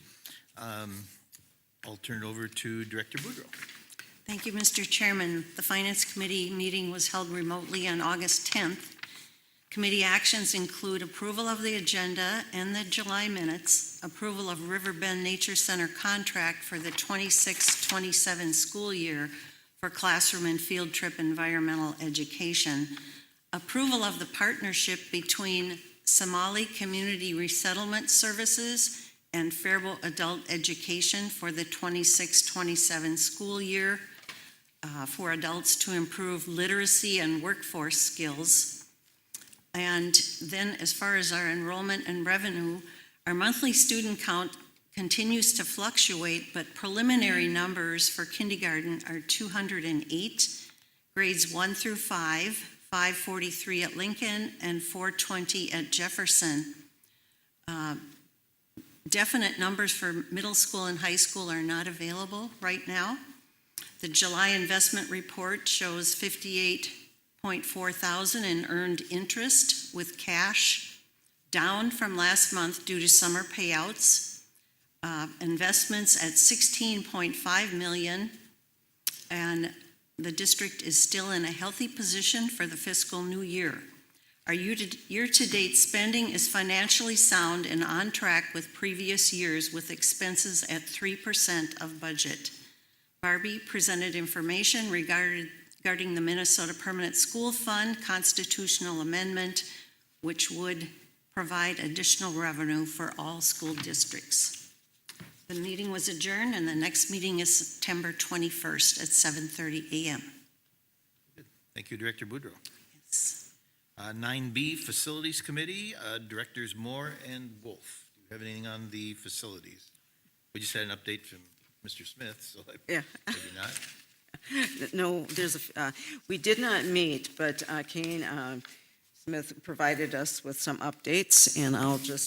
I'll turn it over to Director Boudreau. Thank you, Mr. Chairman. The Finance Committee meeting was held remotely on August 10th. Committee actions include approval of the agenda and the July minutes, approval of Riverbend Nature Center contract for the 26-27 school year for classroom and field trip environmental education, approval of the partnership between Somali Community Resettlement Services and Faribault Adult Education for the 26-27 school year for adults to improve literacy and workforce skills. And then as far as our enrollment and revenue, our monthly student count continues to fluctuate, but preliminary numbers for kindergarten are 208, grades 1 through 5, 543 at Lincoln, and 420 at Jefferson. Definite numbers for middle school and high school are not available right now. The July investment report shows $58.4 thousand in earned interest with cash, down from last month due to summer payouts. Investments at $16.5 million, and the district is still in a healthy position for the fiscal new year. Our year-to-date spending is financially sound and on track with previous years, with expenses at 3% of budget. Barbie presented information regarding the Minnesota Permanent School Fund constitutional amendment, which would provide additional revenue for all school districts. The meeting was adjourned, and the next meeting is September 21st at 7:30 a.m. Thank you, Director Boudreau. Yes. 9B, Facilities Committee, Directors Moore and Wolf. Do you have anything on the facilities? We just had an update from Mr. Smith, so Yeah. maybe not. No, we did not meet, but Kane Smith provided us with some updates, and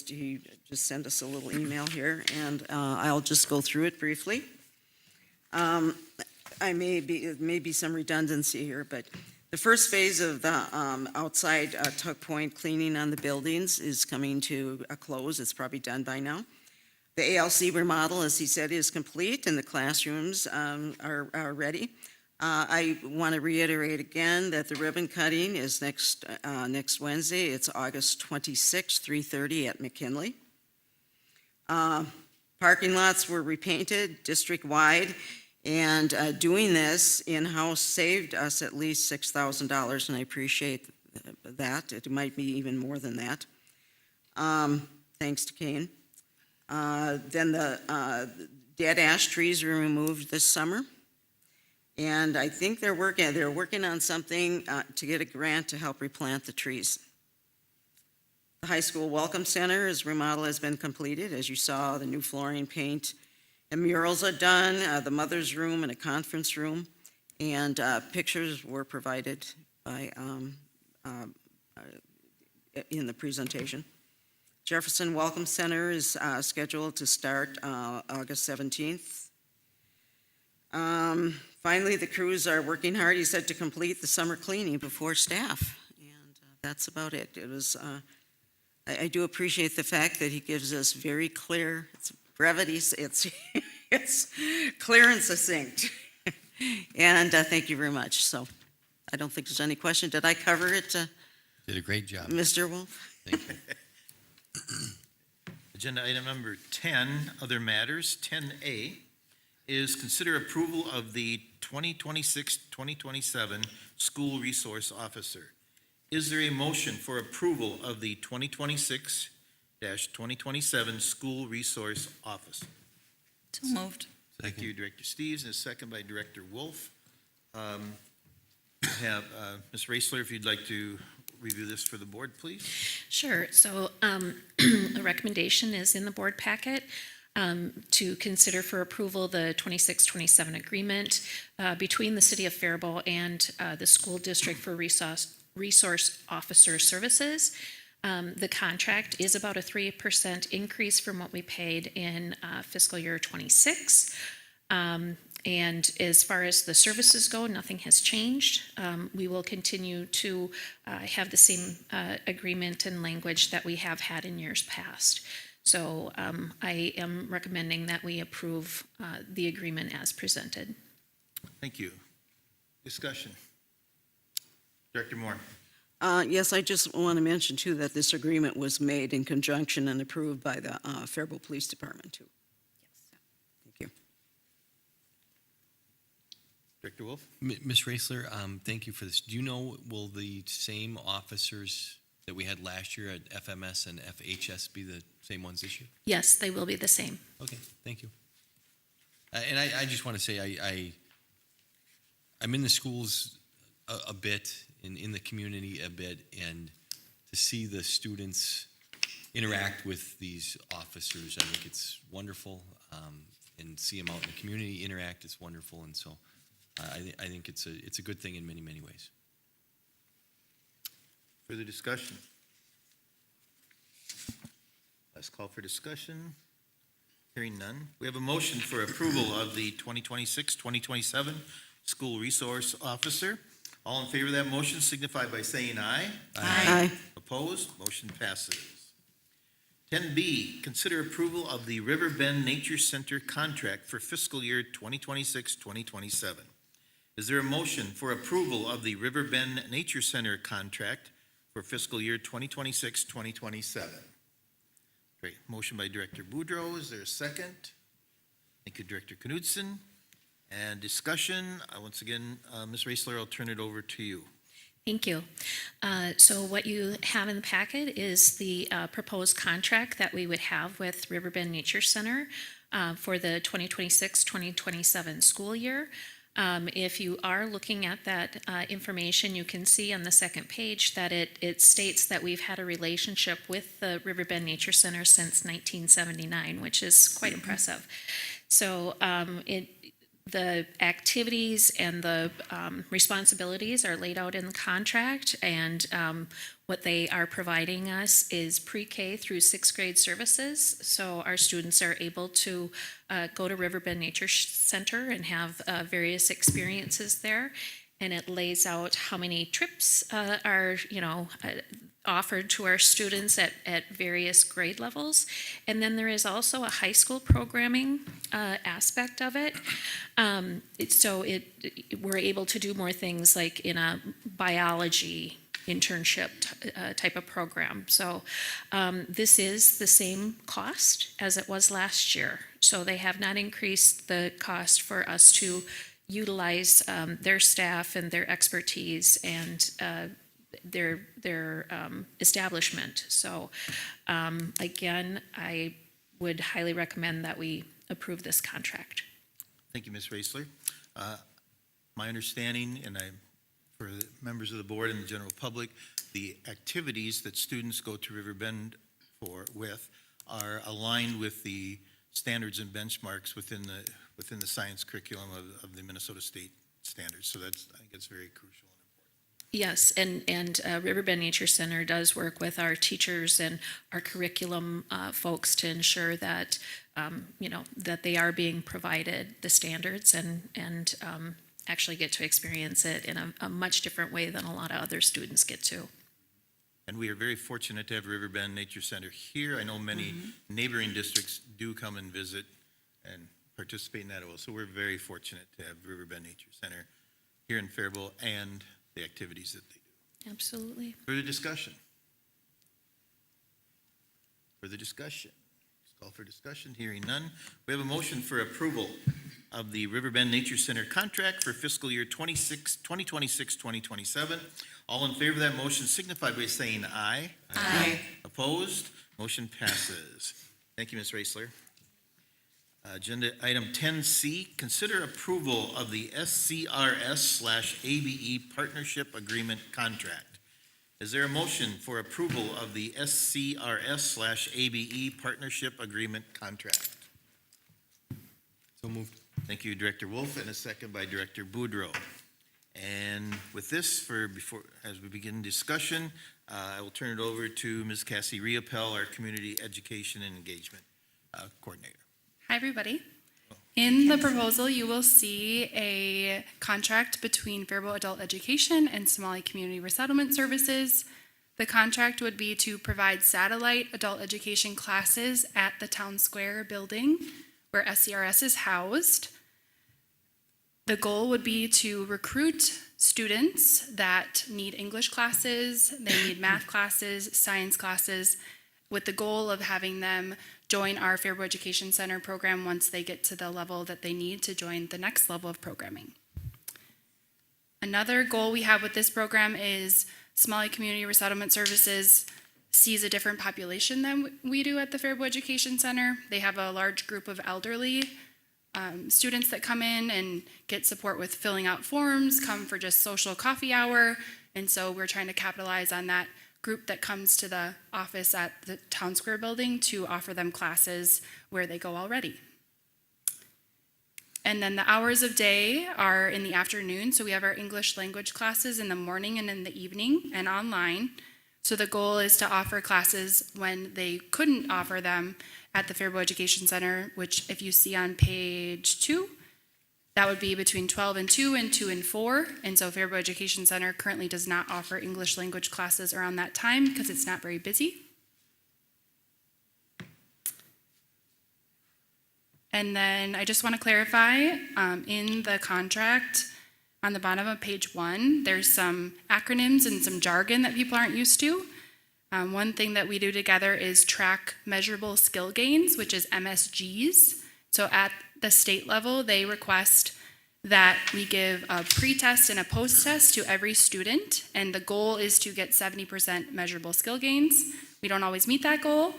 he just sent us a little email here, and I'll just go through it briefly. It may be some redundancy here, but the first phase of the outside tuck point cleaning on the buildings is coming to a close. It's probably done by now. The ALC remodel, as he said, is complete, and the classrooms are ready. I want to reiterate again that the ribbon cutting is next Wednesday. It's August 26th, 3:30 at McKinley. Parking lots were repainted district-wide, and doing this in-house saved us at least $6,000, and I appreciate that. It might be even more than that, thanks to Kane. Then the dead ash trees were removed this summer, and I think they're working on something to get a grant to help replant the trees. The high school welcome center's remodel has been completed. As you saw, the new flooring, paint, and murals are done, the mother's room and a conference room, and pictures were provided by in the presentation. Jefferson Welcome Center is scheduled to start August 17th. Finally, the crews are working hard, he said, to complete the summer cleaning before staff, and that's about it. It was, I do appreciate the fact that he gives us very clear, it's brevity, it's clear and succinct. And thank you very much. So I don't think there's any question. Did I cover it, Did a great job. Mr. Wolf? Thank you. Agenda item number 10, other matters. 10A is consider approval of the 2026-2027 School Resource Officer. Is there a motion for approval of the 2026-2027 School Resource Officer? So moved. Thank you, Director Steves, and a second by Director Wolf. Ms. Raisler, if you'd like to review this for the board, please. Sure. So a recommendation is in the board packet to consider for approval the 26-27 agreement between the City of Faribault and the School District for Resource Officer Services. The contract is about a 3% increase from what we paid in fiscal year 26. And as far as the services go, nothing has changed. We will continue to have the same agreement and language that we have had in years past. So I am recommending that we approve the agreement as presented. Thank you. Discussion. Director Moore. Yes, I just want to mention, too, that this agreement was made in conjunction and approved by the Faribault Police Department, too. Yes. Thank you. Director Wolf. Ms. Raisler, thank you for this. Do you know, will the same officers that we had last year at FMS and FHS be the same ones this year? Yes, they will be the same. Okay, thank you. And I just want to say, I'm in the schools a bit, in the community a bit, and to see the students interact with these officers, I think it's wonderful, and see them out in the community interact, it's wonderful, and so I think it's a good thing in many, many ways. Further discussion? Last call for discussion. Hearing none. We have a motion for approval of the 2026-2027 School Resource Officer. All in favor of that motion signify by saying aye. Aye. Opposed? Motion passes. 10B, consider approval of the River Bend Nature Center contract for fiscal year 2026-2027. Is there a motion for approval of the River Bend Nature Center contract for fiscal year 2026-2027? Great. Motion by Director Boudreau. Is there a second? Thank you, Director Knudsen. And discussion, once again, Ms. Raisler, I'll turn it over to you. Thank you. So what you have in the packet is the proposed contract that we would have with Riverbend Nature Center for the 2026-2027 school year. If you are looking at that information, you can see on the second page that it states that we've had a relationship with the Riverbend Nature Center since 1979, which is quite impressive. So the activities and the responsibilities are laid out in the contract, and what they are providing us is pre-K through sixth grade services. So our students are able to go to Riverbend Nature Center and have various experiences there. And it lays out how many trips are, offered to our students at various grade levels. And then there is also a high school programming aspect of it. So we're able to do more things like in a biology internship type of program. So this is the same cost as it was last year. So they have not increased the cost for us to utilize their staff and their expertise and their establishment. So again, I would highly recommend that we approve this contract. Thank you, Ms. Raisler. My understanding, and for the members of the board and the general public, the activities that students go to Riverbend with are aligned with the standards and benchmarks within the science curriculum of the Minnesota State standards. So I think it's very crucial. Yes, and Riverbend Nature Center does work with our teachers and our curriculum folks to ensure that, that they are being provided the standards and actually get to experience it in a much different way than a lot of other students get to. And we are very fortunate to have Riverbend Nature Center here. I know many neighboring districts do come and visit and participate in that as well. So we're very fortunate to have Riverbend Nature Center here in Faribault and the activities that they do. Absolutely. Further discussion? Further discussion? Let's call for discussion. Hearing none. We have a motion for approval of the Riverbend Nature Center contract for fiscal year 2026-2027. All in favor of that motion signify by saying aye. Aye. Opposed? Motion passes. Thank you, Ms. Raisler. Agenda item 10C, consider approval of the SCRS/ABE Partnership Agreement Contract. Is there a motion for approval of the SCRS/ABE Partnership Agreement Contract? So moved. Thank you, Director Wolf, and a second by Director Boudreau. And with this, as we begin discussion, I will turn it over to Ms. Cassie Riopel, our Community Education and Engagement Coordinator. Hi, everybody. In the proposal, you will see a contract between Faribault Adult Education and Somali Community Resettlement Services. The contract would be to provide satellite adult education classes at the Town Square building where SCRS is housed. The goal would be to recruit students that need English classes, they need math classes, science classes, with the goal of having them join our Faribault Education Center program once they get to the level that they need to join the next level of programming. Another goal we have with this program is Somali Community Resettlement Services sees a different population than we do at the Faribault Education Center. They have a large group of elderly students that come in and get support with filling out forms, come for just social coffee hour, and so we're trying to capitalize on that group that comes to the office at the Town Square building to offer them classes where they go already. And then the hours of day are in the afternoon, so we have our English language classes in the morning and in the evening and online. So the goal is to offer classes when they couldn't offer them at the Faribault Education Center, which if you see on page 2, that would be between 12 and 2 and 2 and 4. And so Faribault Education Center currently does not offer English language classes around that time because it's not very busy. And then I just want to clarify, in the contract, on the bottom of page 1, there's some acronyms and some jargon that people aren't used to. One thing that we do together is track measurable skill gains, which is MSGs. So at the state level, they request that we give a pre-test and a post-test to every student, and the goal is to get 70% measurable skill gains. We don't always meet that goal,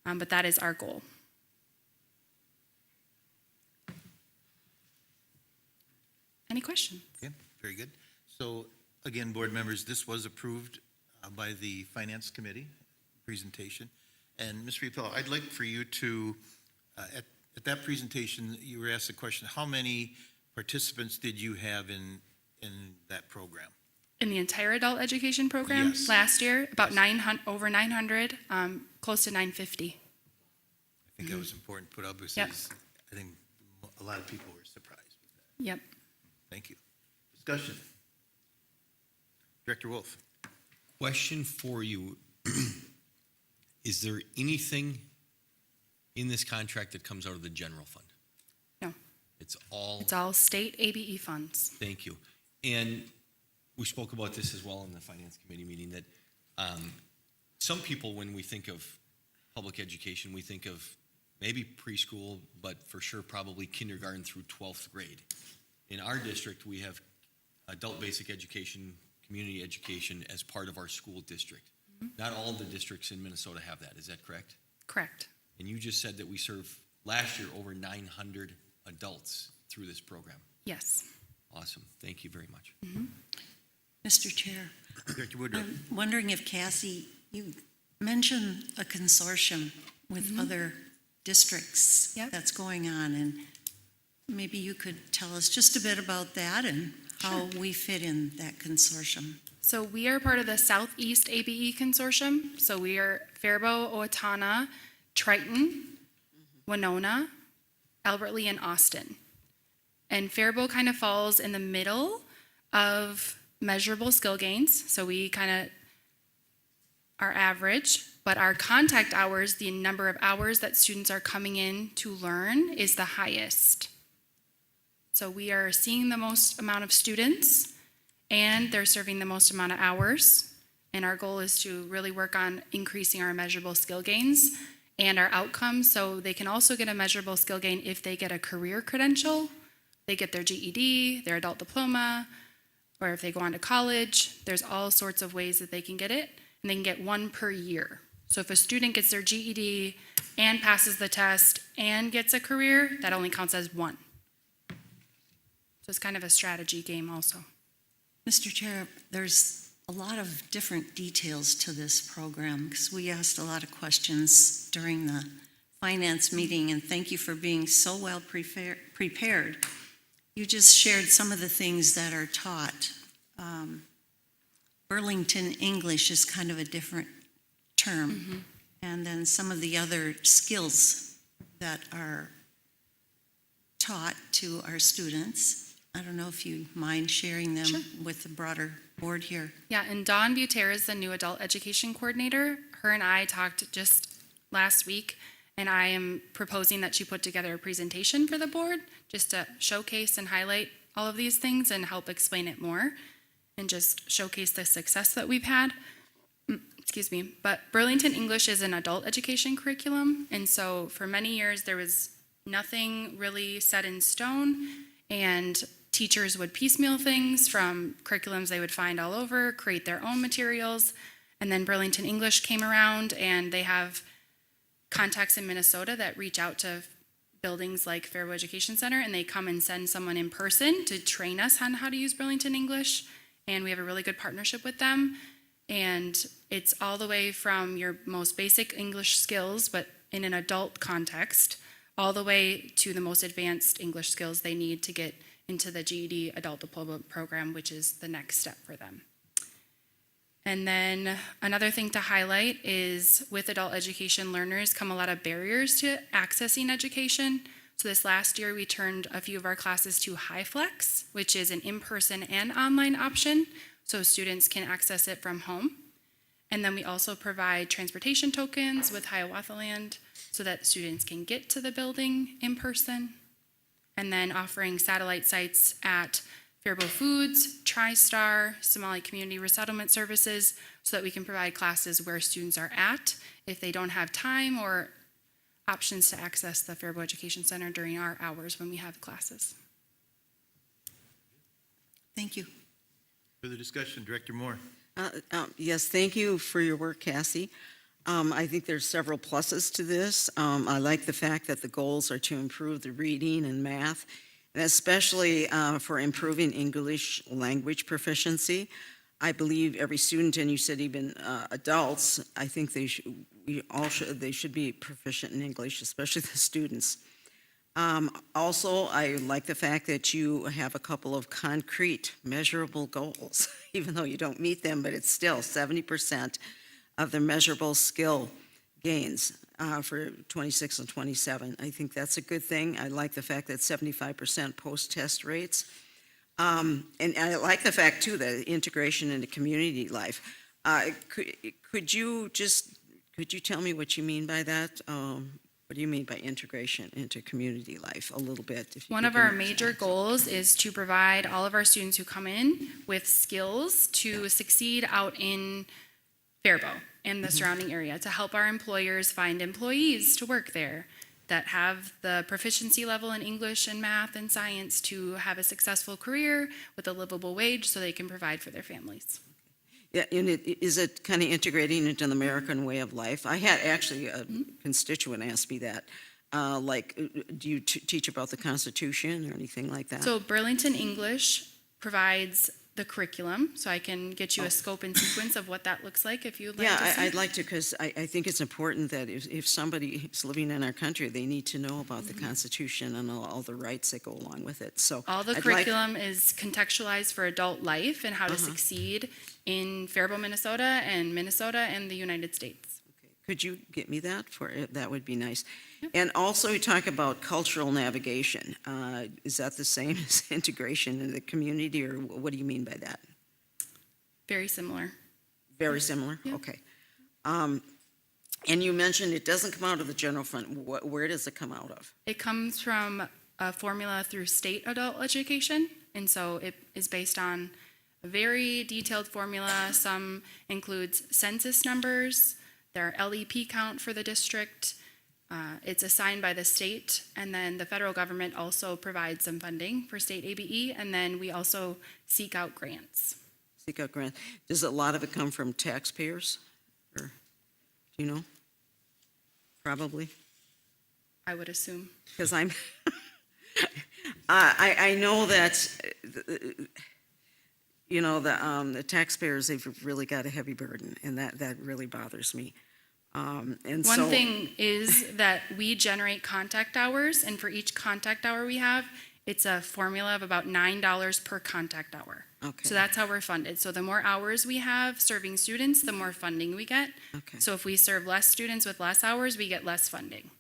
but that is our goal. Any questions? Okay, very good. So again, board members, this was approved by the Finance Committee presentation. And Ms. Riepel, I'd like for you to, at that presentation, you were asked the question, how many participants did you have in that program? In the entire adult education program? Yes. Last year, about 900, over 900, close to 950. I think that was important to put up because Yep. I think a lot of people were surprised with that. Yep. Thank you. Discussion. Director Wolf. Question for you. Is there anything in this contract that comes out of the general fund? No. It's all, It's all state ABE funds. thank you. And we spoke about this as well in the finance committee meeting, that some people, when we think of public education, we think of maybe preschool, but for sure probably kindergarten through 12th grade. In our district, we have adult basic education, community education as part of our school district. Not all the districts in Minnesota have that. Is that correct? Correct. And you just said that we serve last year over 900 adults through this program. Yes. Awesome. Thank you very much. Mr. Chair, Director Woodruff. I'm wondering if Cassie, you mentioned a consortium with other districts Yep. that's going on, and maybe you could tell us just a bit about that and how we fit in that consortium. So we are part of the Southeast ABE Consortium. So we are Faribault, Owatonna, Triton, Winona, Albert Lee, and Austin. And Faribault kind of falls in the middle of measurable skill gains. So we kind of are average, but our contact hours, the number of hours that students are coming in to learn, is the highest. So we are seeing the most amount of students, and they're serving the most amount of hours. And our goal is to really work on increasing our measurable skill gains and our outcomes. So they can also get a measurable skill gain if they get a career credential, they get their GED, their adult diploma, or if they go on to college. There's all sorts of ways that they can get it, and they can get one per year. So if a student gets their GED and passes the test and gets a career, that only counts as one. So it's kind of a strategy game also. Mr. Chair, there's a lot of different details to this program because we asked a lot of questions during the finance meeting, and thank you for being so well prepared. You just shared some of the things that are taught. Burlington English is kind of a different term. And then some of the other skills that are taught to our students. I don't know if you mind sharing them with the broader board here. Yeah, and Dawn Buter is the new adult education coordinator. Her and I talked just last week, and I am proposing that she put together a presentation for the board just to showcase and highlight all of these things and help explain it more and just showcase the success that we've had. Excuse me. But Burlington English is an adult education curriculum, and so for many years there was nothing really set in stone, and teachers would piecemeal things from curriculums they would find all over, create their own materials, and then Burlington English came around, and they have contacts in Minnesota that reach out to buildings like Faribault Education Center, and they come and send someone in person to train us on how to use Burlington English, and we have a really good partnership with them, and it's all the way from your most basic English skills, but in an adult context, all the way to the most advanced English skills they need to get into the GED Adult Diploma program, which is the next step for them. And then another thing to highlight is with adult education learners come a lot of barriers to accessing education. So this last year we turned a few of our classes to HighFlex, which is an in-person and online option, so students can access it from home. And then we also provide transportation tokens with Hiawatha Land so that students can get to the building in person. And then offering satellite sites at Faribault Foods, TriStar, Somali Community Resettlement Services, so that we can provide classes where students are at if they don't have time or options to access the Faribault Education Center during our hours when we have classes. Thank you. Further discussion, Director Moore. Yes, thank you for your work, Cassie. I think there's several pluses to this. I like the fact that the goals are to improve the reading and math, and especially for improving English language proficiency. I believe every student, and you said even adults, I think they should be proficient in English, especially the students. Also, I like the fact that you have a couple of concrete, measurable goals, even though you don't meet them, but it's still 70% of the measurable skill gains for 26 and 27. I think that's a good thing. I like the fact that 75% post-test rates. And I like the fact, too, that integration into community life. Could you tell me what you mean by that? What do you mean by integration into community life? A little bit. If you One could of give our me major examples. goals is to provide all of our students who come in with skills to succeed out in Faribault and the surrounding area, to help our employers find employees to work there that have the proficiency level in English and math and science to have a successful career with a livable wage so they can provide for their families. Yeah, and is it kind of integrating into the American way of life? I had actually a constituent ask me that. Do you teach about the Constitution or anything like that? So Burlington English provides the curriculum, so I can get you a scope and sequence of what that looks like if you'd like to Yeah, see. I'd like to, because I think it's important that if somebody is living in our country, they need to know about the Constitution and all the rights that go along with it, so. All the I'd like- curriculum is contextualized for adult life and how to succeed in Faribault, Minnesota and the United States. Could you get me that that would be nice. And also you talk about cultural navigation. Is that the same as integration in the community, or what do you mean by that? Very similar. Very similar? Yeah. Okay. And you mentioned it doesn't come out of the general fund. Where does it come out of? It comes from a formula through state adult education, and so it is based on a very detailed formula. Some includes census numbers, their LEP count for the district. It's assigned by the state, and then the federal government also provides some funding for state ABE, and then we also seek out grants. Seek out grant. Does a lot of it come from taxpayers? Or, do you know? Probably. I would assume. Because I'm, I know that, the taxpayers, they've really got a heavy burden, and that really bothers me. And so. One thing is that we generate contact hours, and for each contact hour we have, it's a formula of about $9 per contact hour. Okay. So that's how we're funded. So the more hours we have serving students, the more funding we get. Okay, So if we serve less students with less hours, we get less funding.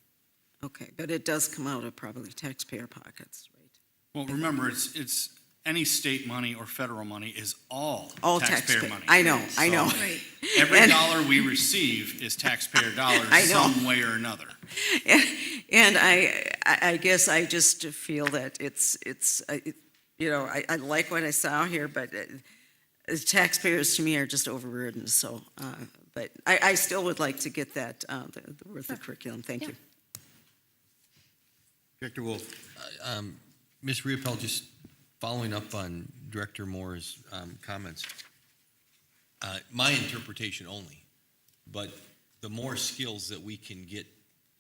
okay, but it does come out of probably taxpayer pockets, right? Well, remember, it's any state money or federal money is all All taxpayer money. I know. So Right. Every And- dollar we receive is taxpayer dollars I know. some way or another. And I guess I just feel that I like what I saw here, but taxpayers to me are just overburdened, so, but I still would like to get that, with the curriculum, thank you. Director Wolf. Ms. Riopel, just following up on Director Moore's comments, my interpretation only, but the more skills that we can get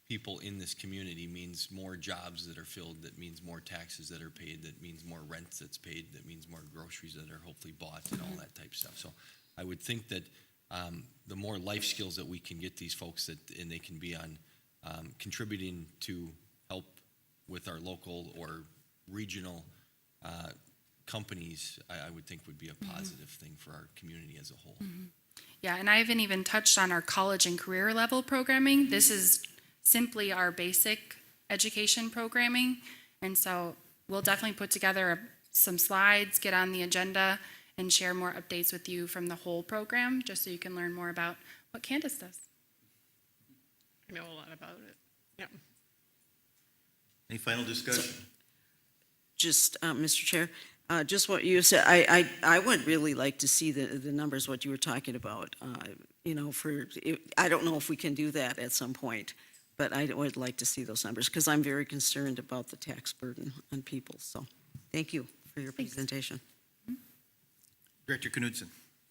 people in this community means more jobs that are filled, that means more taxes that are paid, that means more rent that's paid, that means more groceries that are hopefully bought and all that type of stuff. So I would think that the more life skills that we can get these folks and they can be on contributing to help with our local or regional companies, I would think would be a positive thing for our community as a whole. Yeah, and I haven't even touched on our college and career level programming. This is simply our basic education programming. And so we'll definitely put together some slides, get on the agenda, and share more updates with you from the whole program, just so you can learn more about what Candace does. I know a lot about it. Yeah. Any final discussion? Just, Mr. Chair, just what you said, I would really like to see the numbers, what you were talking about, I don't know if we can do that at some point, but I would like to see those numbers, because I'm very concerned about the tax burden on people, so thank you for your presentation. Director Knudsen.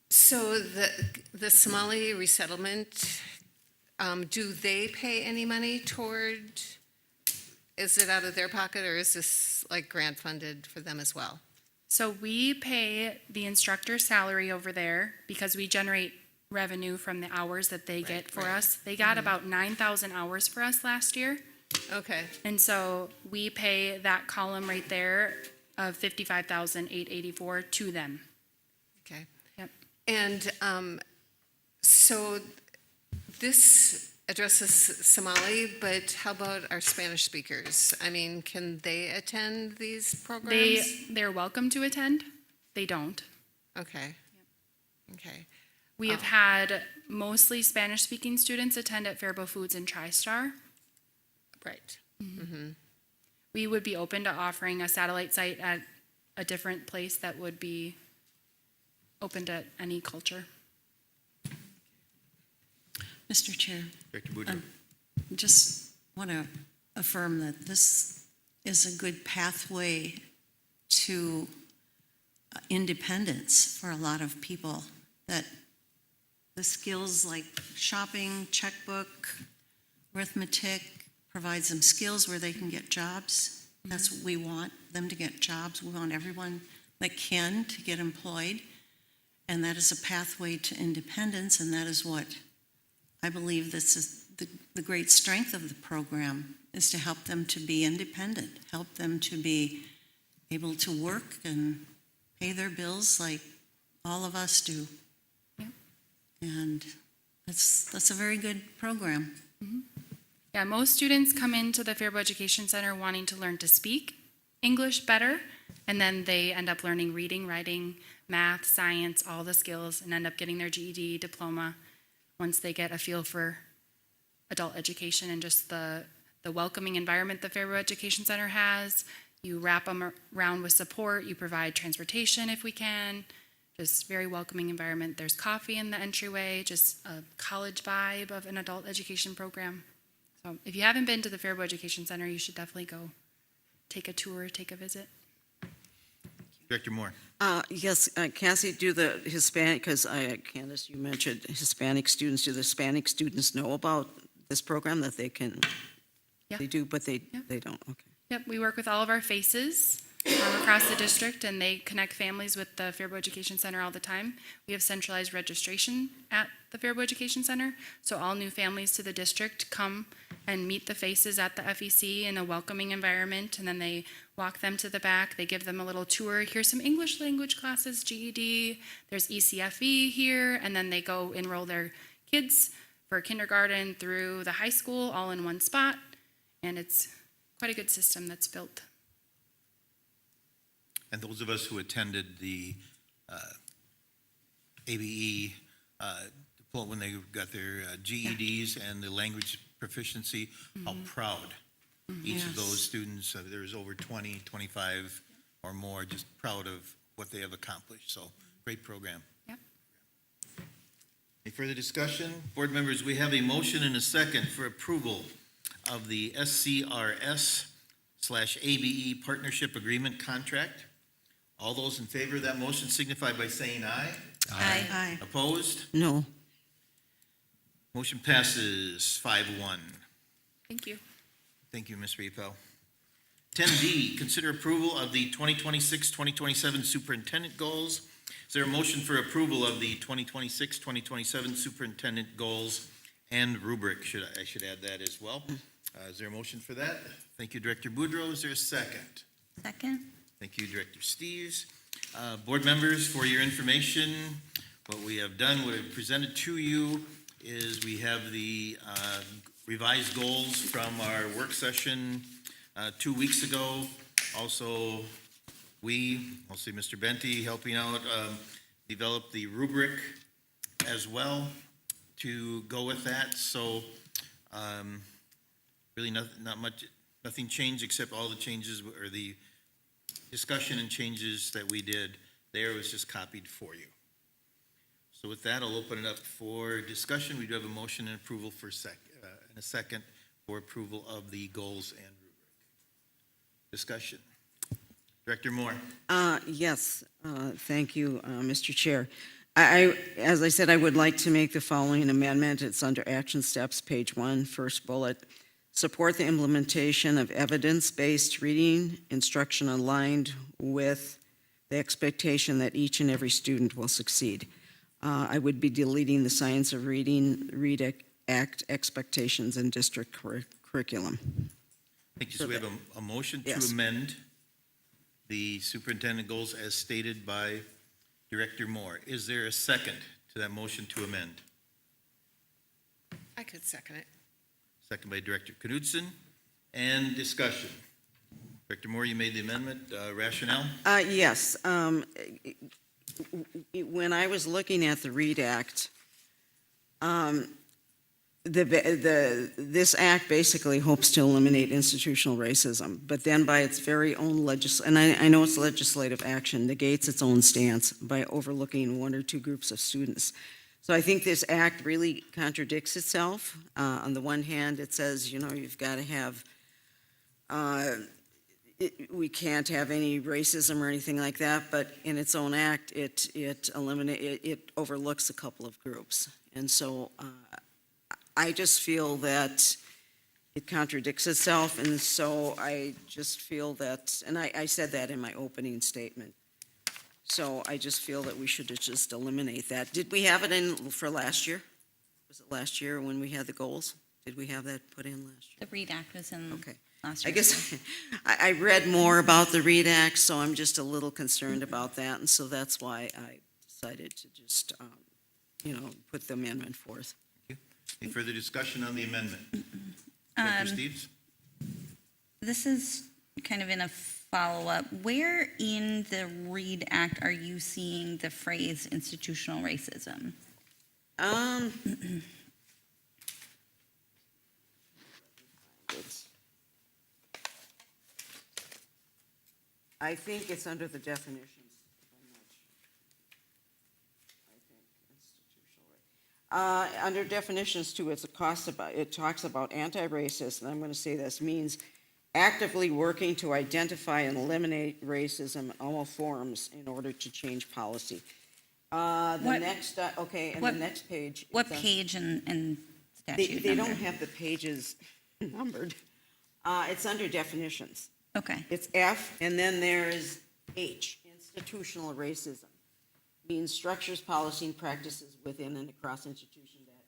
So the Somali resettlement, do they pay any money toward, is it out of their pocket, or is this like grant funded for them as well? So we pay the instructor's salary over there because we generate revenue from the hours that they get for us. They got about 9,000 hours for us last year. Okay, And so we pay that column right there of $55,884 to them. okay. Yep. And so this addresses Somali, but how about our Spanish speakers? I mean, can they attend these programs? They're welcome to attend. They don't. Okay. Okay. We have had mostly Spanish-speaking students attend at Faribault Foods and TriStar. Right. We would be open to offering a satellite site at a different place that would be open to any culture. Mr. Chair, Director Boudreaux. just want to affirm that this is a good pathway to independence for a lot of people, that the skills like shopping, checkbook, arithmetic provides them skills where they can get jobs. That's what we want, them to get jobs. We want everyone that can to get employed. And that is a pathway to independence, and that is what I believe this is the great strength of the program, is to help them to be independent, help them to be able to work and pay their bills like all of us do. Yep. And that's a very good program. Yeah, most students come into the Faribault Education Center wanting to learn to speak English better, and then they end up learning reading, writing, math, science, all the skills, and end up getting their GED diploma once they get a feel for adult education and just the welcoming environment the Faribault Education Center has. You wrap them around with support, you provide transportation if we can, just very welcoming environment. There's coffee in the entryway, just a college vibe of an adult education program. So if you haven't been to the Faribault Education Center, you should definitely go take a tour, take a visit. Director Moore. Yes, Cassie, do the Hispanic, because Candace, you mentioned Hispanic students, do the Hispanic students know about this program that they can, Yeah. they do, but they Yeah. don't, okay. Yep, we work with all of our faces across the district, and they connect families with the Faribault Education Center all the time. We have centralized registration at the Faribault Education Center, so all new families to the district come and meet the faces at the FEC in a welcoming environment, and then they walk them to the back. They give them a little tour. Here's some English language classes, GED. There's ECFE here, and then they go enroll their kids for kindergarten through the high school all in one spot, and it's quite a good system that's built. And those of us who attended the ABE diploma when they got their GEDs and the language proficiency, how proud each of those students, there was over 20, 25 or more, just proud of what they have accomplished. So great program. Yep. Any further discussion? Board members, we have a motion and a second for approval of the SCRS/ABE Partnership Agreement Contract. All those in favor of that motion signify by saying aye. Aye. Opposed? No, Motion passes 5-1. Thank you. Thank you, Ms. Repel. 10D, consider approval of the 2026-2027 superintendent goals. Is there a motion for approval of the 2026-2027 superintendent goals and rubric? I should add that as well. Is there a motion for that? Thank you, Director Boudreaux. Is there a second? Second? Thank you, Director Steves. Board members, for your information, what we have done, what I've presented to you is we have the revised goals from our work session 2 weeks ago. Also, I'll see Mr. Benty helping out, develop the rubric as well to go with that. So really not much, nothing changed except all the changes or the discussion and changes that we did there was just copied for you. So with that, I'll open it up for discussion. We do have a motion and approval for and a second for approval of the goals and rubric. Discussion. Director Moore. Yes, thank you, Mr. Chair. As I said, I would like to make the following amendment. It's under action steps, page 1, first bullet. Support the implementation of evidence-based reading instruction aligned with the expectation that each and every student will succeed. I would be deleting the science of reading, READ Act expectations in district curriculum. Thank you. So we have a motion to Yes. amend the superintendent goals as stated by Director Moore. Is there a second to that motion to amend? I could second it. Second by Director Knudsen. And discussion. Director Moore, you made the amendment. Rationale? Yes. When I was looking at the READ Act, this act basically hopes to eliminate institutional racism, but then by its very own and I know it's legislative action, negates its own stance by overlooking one or two groups of students. So I think this act really contradicts itself. On the one hand, it says, you've got to have, we can't have any racism or anything like that, but in its own act, it overlooks a couple of groups. And so I just feel that it contradicts itself, and so I just feel that, and I said that in my opening statement. So I just feel that we should just eliminate that. Did we have it in for last year? Was it last year when we had the goals? Did we have that put in last year? The READ Act was in Okay. last I year. guess I read more about the READ Act, so I'm just a little concerned about that, and so that's why I decided to just, put the amendment forth. Any further discussion on the amendment? Director Steves? This is kind of in a follow-up. Where in the READ Act are you seeing the phrase institutional racism? I think it's under the definitions. Under definitions too, it talks about anti-racist, and I'm going to say this, means actively working to identify and eliminate racism in all forms in order to change policy. The next page. What page and statute They number? don't have the pages numbered. It's under definitions. Okay. It's F, and then there's H, institutional racism. Means structures, policy, and practices within and across institutions that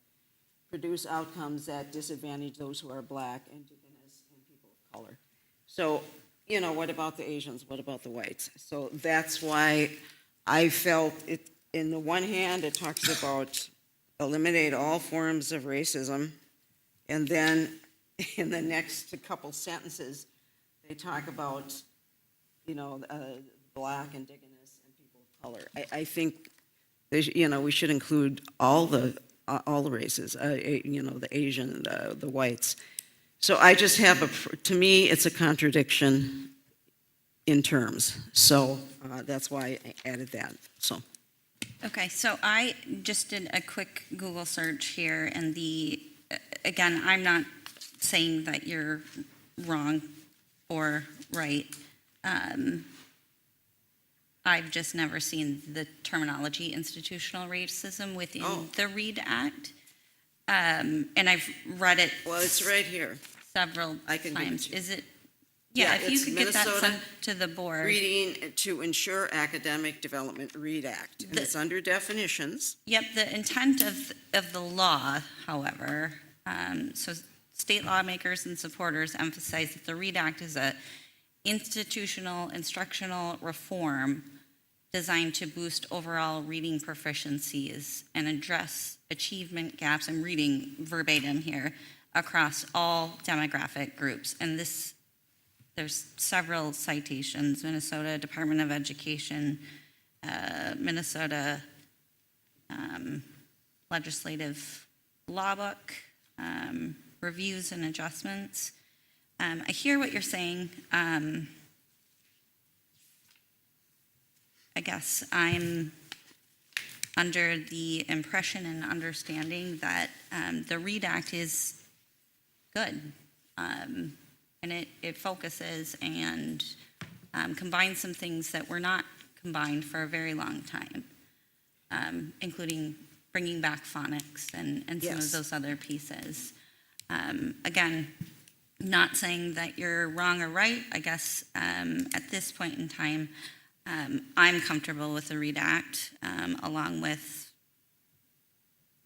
produce outcomes that disadvantage those who are Black, Indigenous, and people of color. So, what about the Asians? What about the whites? So that's why I felt it, in the one hand, it talks about eliminate all forms of racism, and then in the next couple sentences, they talk about, Black, Indigenous, and people of color. I think, we should include all the races, the Asian, the whites. So I just have to me, it's a contradiction in terms. So that's why I added that, so. Okay, so I just did a quick Google search here, and again, I'm not saying that you're wrong or right. I've just never seen the terminology institutional racism within the READ Act. And I've read it. Well, it's right here. Several I can give it times. to you. Is it? Yeah, if you it's could get that Minnesota sent to the board. Reading to Ensure Academic Development, READ Act. And it's under definitions. Yep, the intent of the law, however, so state lawmakers and supporters emphasize that the READ Act is a institutional instructional reform designed to boost overall reading proficiencies and address achievement gaps, I'm reading verbatim here, across all demographic groups. And there's several citations: Minnesota Department of Education, Minnesota Legislative Law Book, reviews and adjustments. I hear what you're saying. I guess I'm under the impression and understanding that the READ Act is good. And it focuses and combines some things that were not combined for a very long time, including bringing back phonics and some of those other pieces. Again, not saying that you're wrong or right. I guess at this point in time, I'm comfortable with the READ Act, along with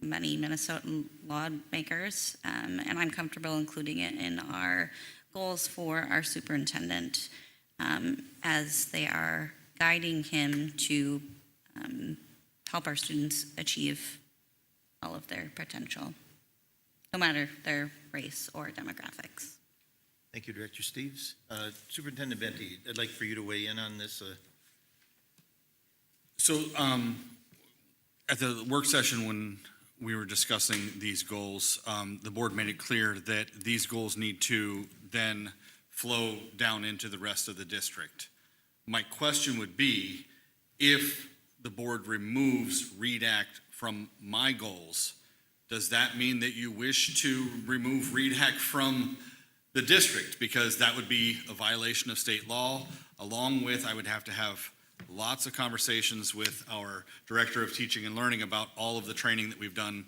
many Minnesotan lawmakers, and I'm comfortable including it in our goals for our superintendent as they are guiding him to help our students achieve all of their potential, no matter their race or demographics. Thank you, Director Steves. Superintendent Benty, I'd like for you to weigh in on this. So at the work session when we were discussing these goals, the board made it clear that these goals need to then flow down into the rest of the district. My question would be, if the board removes READ Act from my goals, does that mean that you wish to remove READ Act from the district? Because that would be a violation of state law, along with, I would have to have lots of conversations with our Director of Teaching and Learning about all of the training that we've done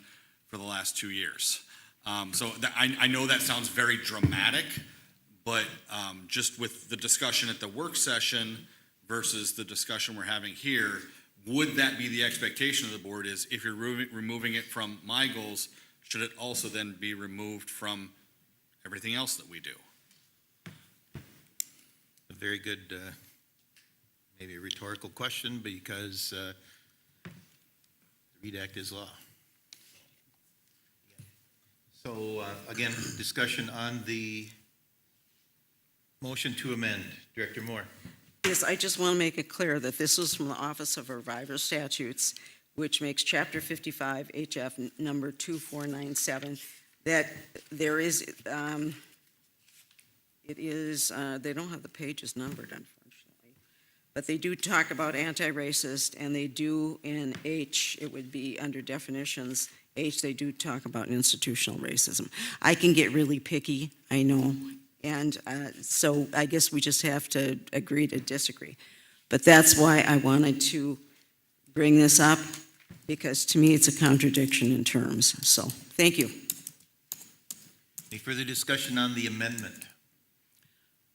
for the last 2 years. I know that sounds very dramatic, but just with the discussion at the work session versus the discussion we're having here, would that be the expectation of the board, is if you're removing it from my goals, should it also then be removed from everything else that we do? A very good, maybe a rhetorical question, because the READ Act is law. So again, discussion on the motion to amend. Director Moore. Yes, I just want to make it clear that this is from the Office of Reviver Statutes, which makes Chapter 55, HF number 2497, that there is, they don't have the pages numbered, unfortunately, but they do talk about anti-racist, and they do in H, it would be under definitions, H, they do talk about institutional racism. I can get really picky, I know, and so I guess we just have to agree to disagree. But that's why I wanted to bring this up, because to me it's a contradiction in terms. So, thank you. Any further discussion on the amendment?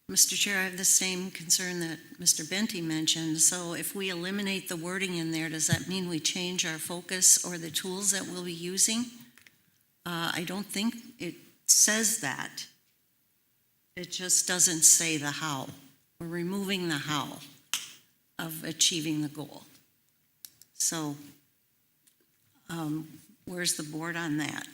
Mr. Chair, I have the same concern that Mr. Benty mentioned. So if we eliminate the wording in there, does that mean we change our focus or the tools that we'll be using? I don't think it says that. It just doesn't say the how. We're removing the how of achieving the goal. So where's the board on that?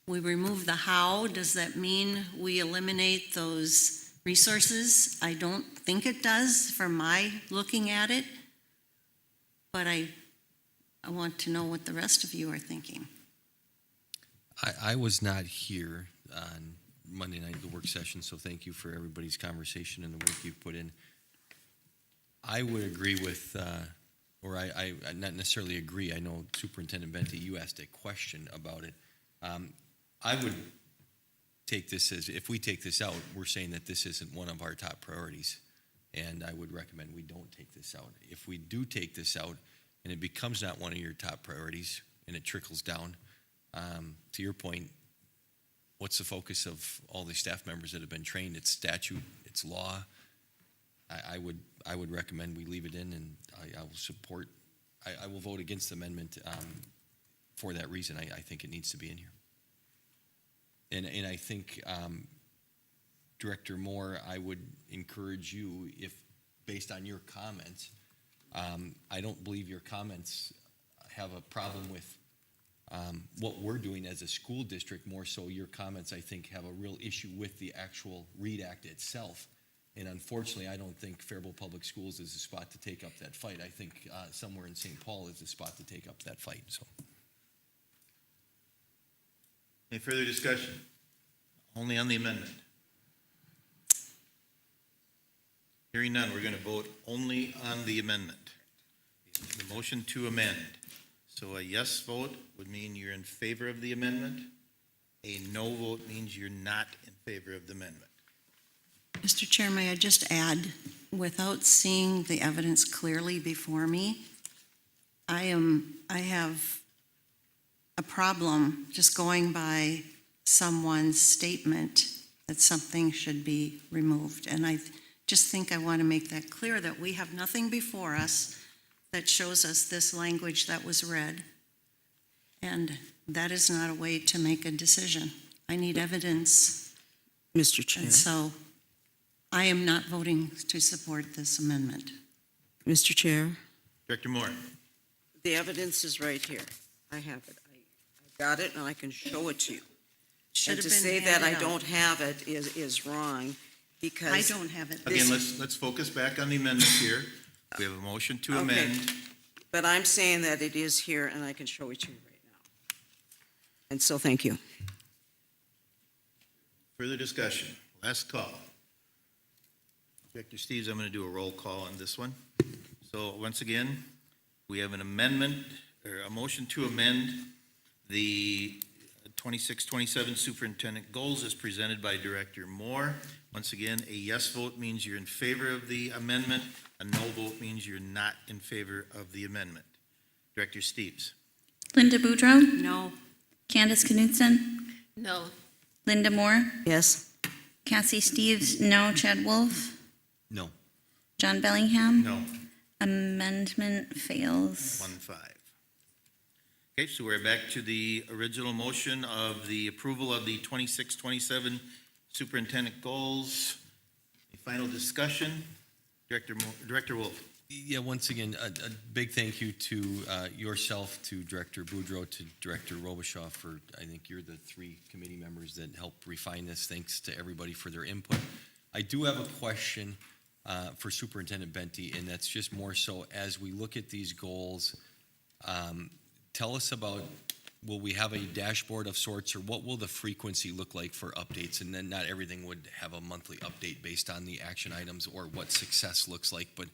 We remove the how. Does that mean we eliminate those resources? I don't think it does from my looking at it, but I want to know what the rest of you are thinking. I was not here on Monday night, the work session, so thank you for everybody's conversation and the work you've put in. I would agree with, or I not necessarily agree, I know Superintendent Benty, you asked a question about it. I would take this as, if we take this out, we're saying that this isn't one of our top priorities, and I would recommend we don't take this out. If we do take this out, and it becomes not one of your top priorities, and it trickles down, to your point, what's the focus of all the staff members that have been trained? It's statute, it's law. I would recommend we leave it in, and I will support, I will vote against the amendment for that reason. I think it needs to be in here. And I think, Director Moore, I would encourage you, if, based on your comments, I don't believe your comments have a problem with what we're doing as a school district. More so, your comments, I think, have a real issue with the actual READ Act itself. And unfortunately, I don't think Faribault Public Schools is the spot to take up that fight. I think somewhere in St. Paul is the spot to take up that fight. So, Any further discussion? Only on the amendment. Hearing none, we're going to vote only on the amendment. The motion to amend. So a yes vote would mean you're in favor of the amendment. A no vote means you're not in favor of the amendment. Mr. Chair, may I just add, without seeing the evidence clearly before me, I have a problem just going by someone's statement that something should be removed. And I just think I want to make that clear, that we have nothing before us that shows us this language that was read. And that is not a way to make a decision. I need evidence. Mr. Chair. And so I am not voting to support this amendment. Mr. Chair, Director Moore. the evidence is right here. I have it. I got it, and I can show it to you. Should And have to been say that I handed out. don't have it is wrong, because I don't have it. Again, let's focus back on the amendment here. We have a motion to amend. But I'm saying that it is here, and I can show it to you right now. And so, thank you. Further discussion? Last call. Director Steves, I'm going to do a roll call on this one. So once again, we have an amendment, or a motion to amend the 26-27 superintendent goals as presented by Director Moore. Once again, a yes vote means you're in favor of the amendment. A no vote means you're not in favor of the amendment. Director Steves. Linda Boudreau, No. Candace Knutson, No. Linda Moore, Yes? Cassie Steves, no. Chad Wolf, No. John Bellingham. No. Amendment fails. 1-5. Okay, so we're back to the original motion of the approval of the 26-27 superintendent goals. A final discussion. Director Wolf. Yeah, once again, a big thank you to yourself, to Director Boudreau, to Director Robichaud for, I think you're the three committee members that helped refine this. Thanks to everybody for their input. I do have a question for Superintendent Benty, and that's just more so as we look at these goals, tell us about, will we have a dashboard of sorts, or what will the frequency look like for updates? And then not everything would have a monthly update based on the action items or what success looks like, but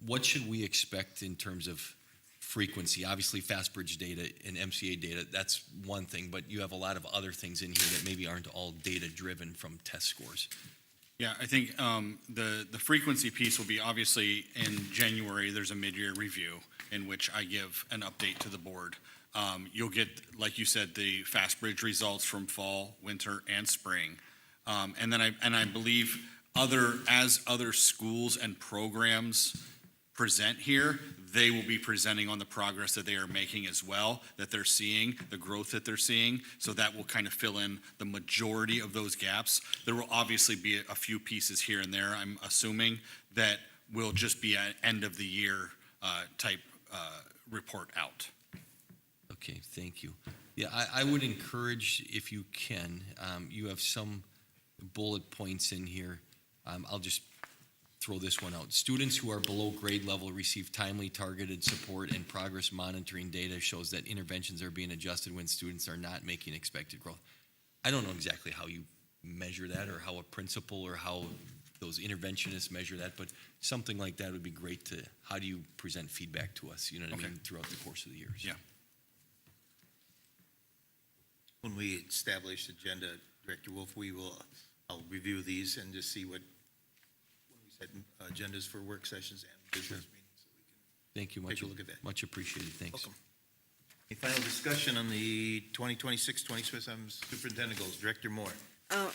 what should we expect in terms of frequency? Obviously, FastBridge data and MCA data, that's one thing, but you have a lot of other things in here that maybe aren't all data-driven from test scores. Yeah, I think the frequency piece will be obviously in January, there's a mid-year review in which I give an update to the board. You'll get, like you said, the FastBridge results from fall, winter, and spring. And then I believe as other schools and programs present here, they will be presenting on the progress that they are making as well, that they're seeing, the growth that they're seeing. So that will kind of fill in the majority of those gaps. There will obviously be a few pieces here and there, I'm assuming, that will just be an end of the year type report out. Okay, thank you. Yeah, I would encourage, if you can, you have some bullet points in here. I'll just throw this one out. Students who are below grade level receive timely targeted support, and progress monitoring data shows that interventions are being adjusted when students are not making expected growth. I don't know exactly how you measure that, or how a principal or how those interventionists measure that, but something like that would be great to, how do you present feedback to us, you know what I mean, throughout the course of the years? Yeah. When we establish agenda, Director Wolf, I'll review these and just see when we set agendas for work sessions and business meetings. So we Thank you, Take a look at that. much appreciated, thanks. Welcome. Any final discussion on the 2026-27 superintendent goals? Director Moore.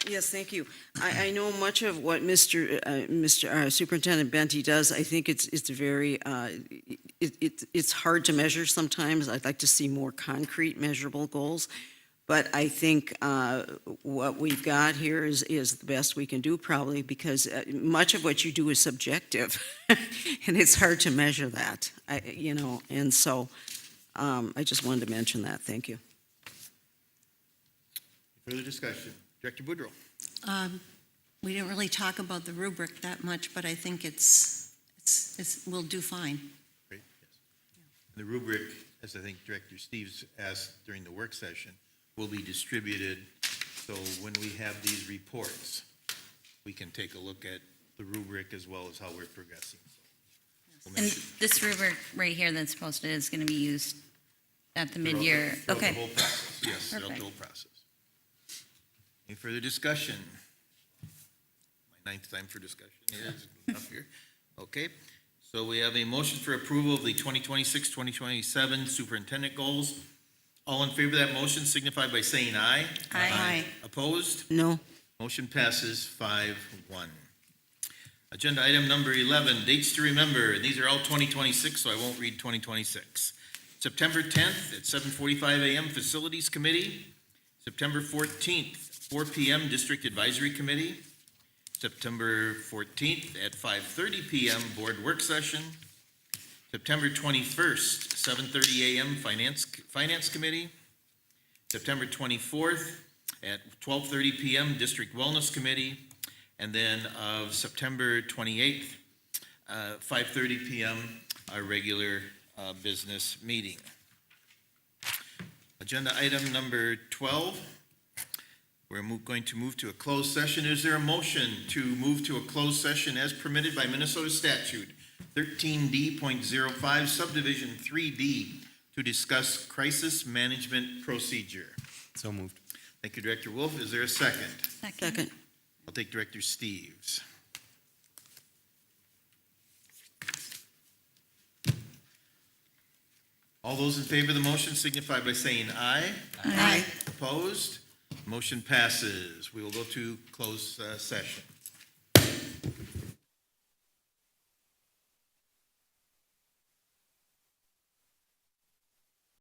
Yes, thank you. I know much of what Mr. Superintendent Benty does. I think it's very, it's hard to measure sometimes. I'd like to see more concrete measurable goals. But I think what we've got here is the best we can do, probably, because much of what you do is subjective, and it's hard to measure that, and so I just wanted to mention that. Thank you. Further discussion? Director Boudreau. We didn't really talk about the rubric that much, but I think we'll do fine. Great, yes. The rubric, as I think Director Steves asked during the work session, will be distributed, so when we have these reports, we can take a look at the rubric as well as how we're progressing. So we'll And make it this rubric right here that's posted is going to be used at the throughout mid-year. throughout the Okay. whole process, yes, throughout the Perfect. whole process. Any further discussion? My ninth time for discussion is up here. Okay, so we have a motion for approval of the 2026-2027 superintendent goals. All in favor of that motion signify by saying aye. Aye. Opposed? No. Motion passes 5-1. Agenda item number 11, dates to remember. These are all 2026, so I won't read 2026. September 10th at 7:45 a.m. Facilities Committee. September 14th, 4 p.m. District Advisory Committee. September 14th at 5:30 p.m. Board Work Session. September 21st, 7:30 a.m. Finance Committee. September 24th at 12:30 p.m. District Wellness Committee. And then of September 28th, 5:30 p.m., our regular business meeting. Agenda item number 12. We're going to move to a closed session. Is there a motion to move to a closed session as permitted by Minnesota statute 13D.05 subdivision 3D to discuss crisis management procedure? So moved. Thank you, Director Wolf. Is there a second? Second. I'll take Director Steves. All those in favor of the motion signify by saying aye. Aye. Opposed? Motion passes. We will go to closed session.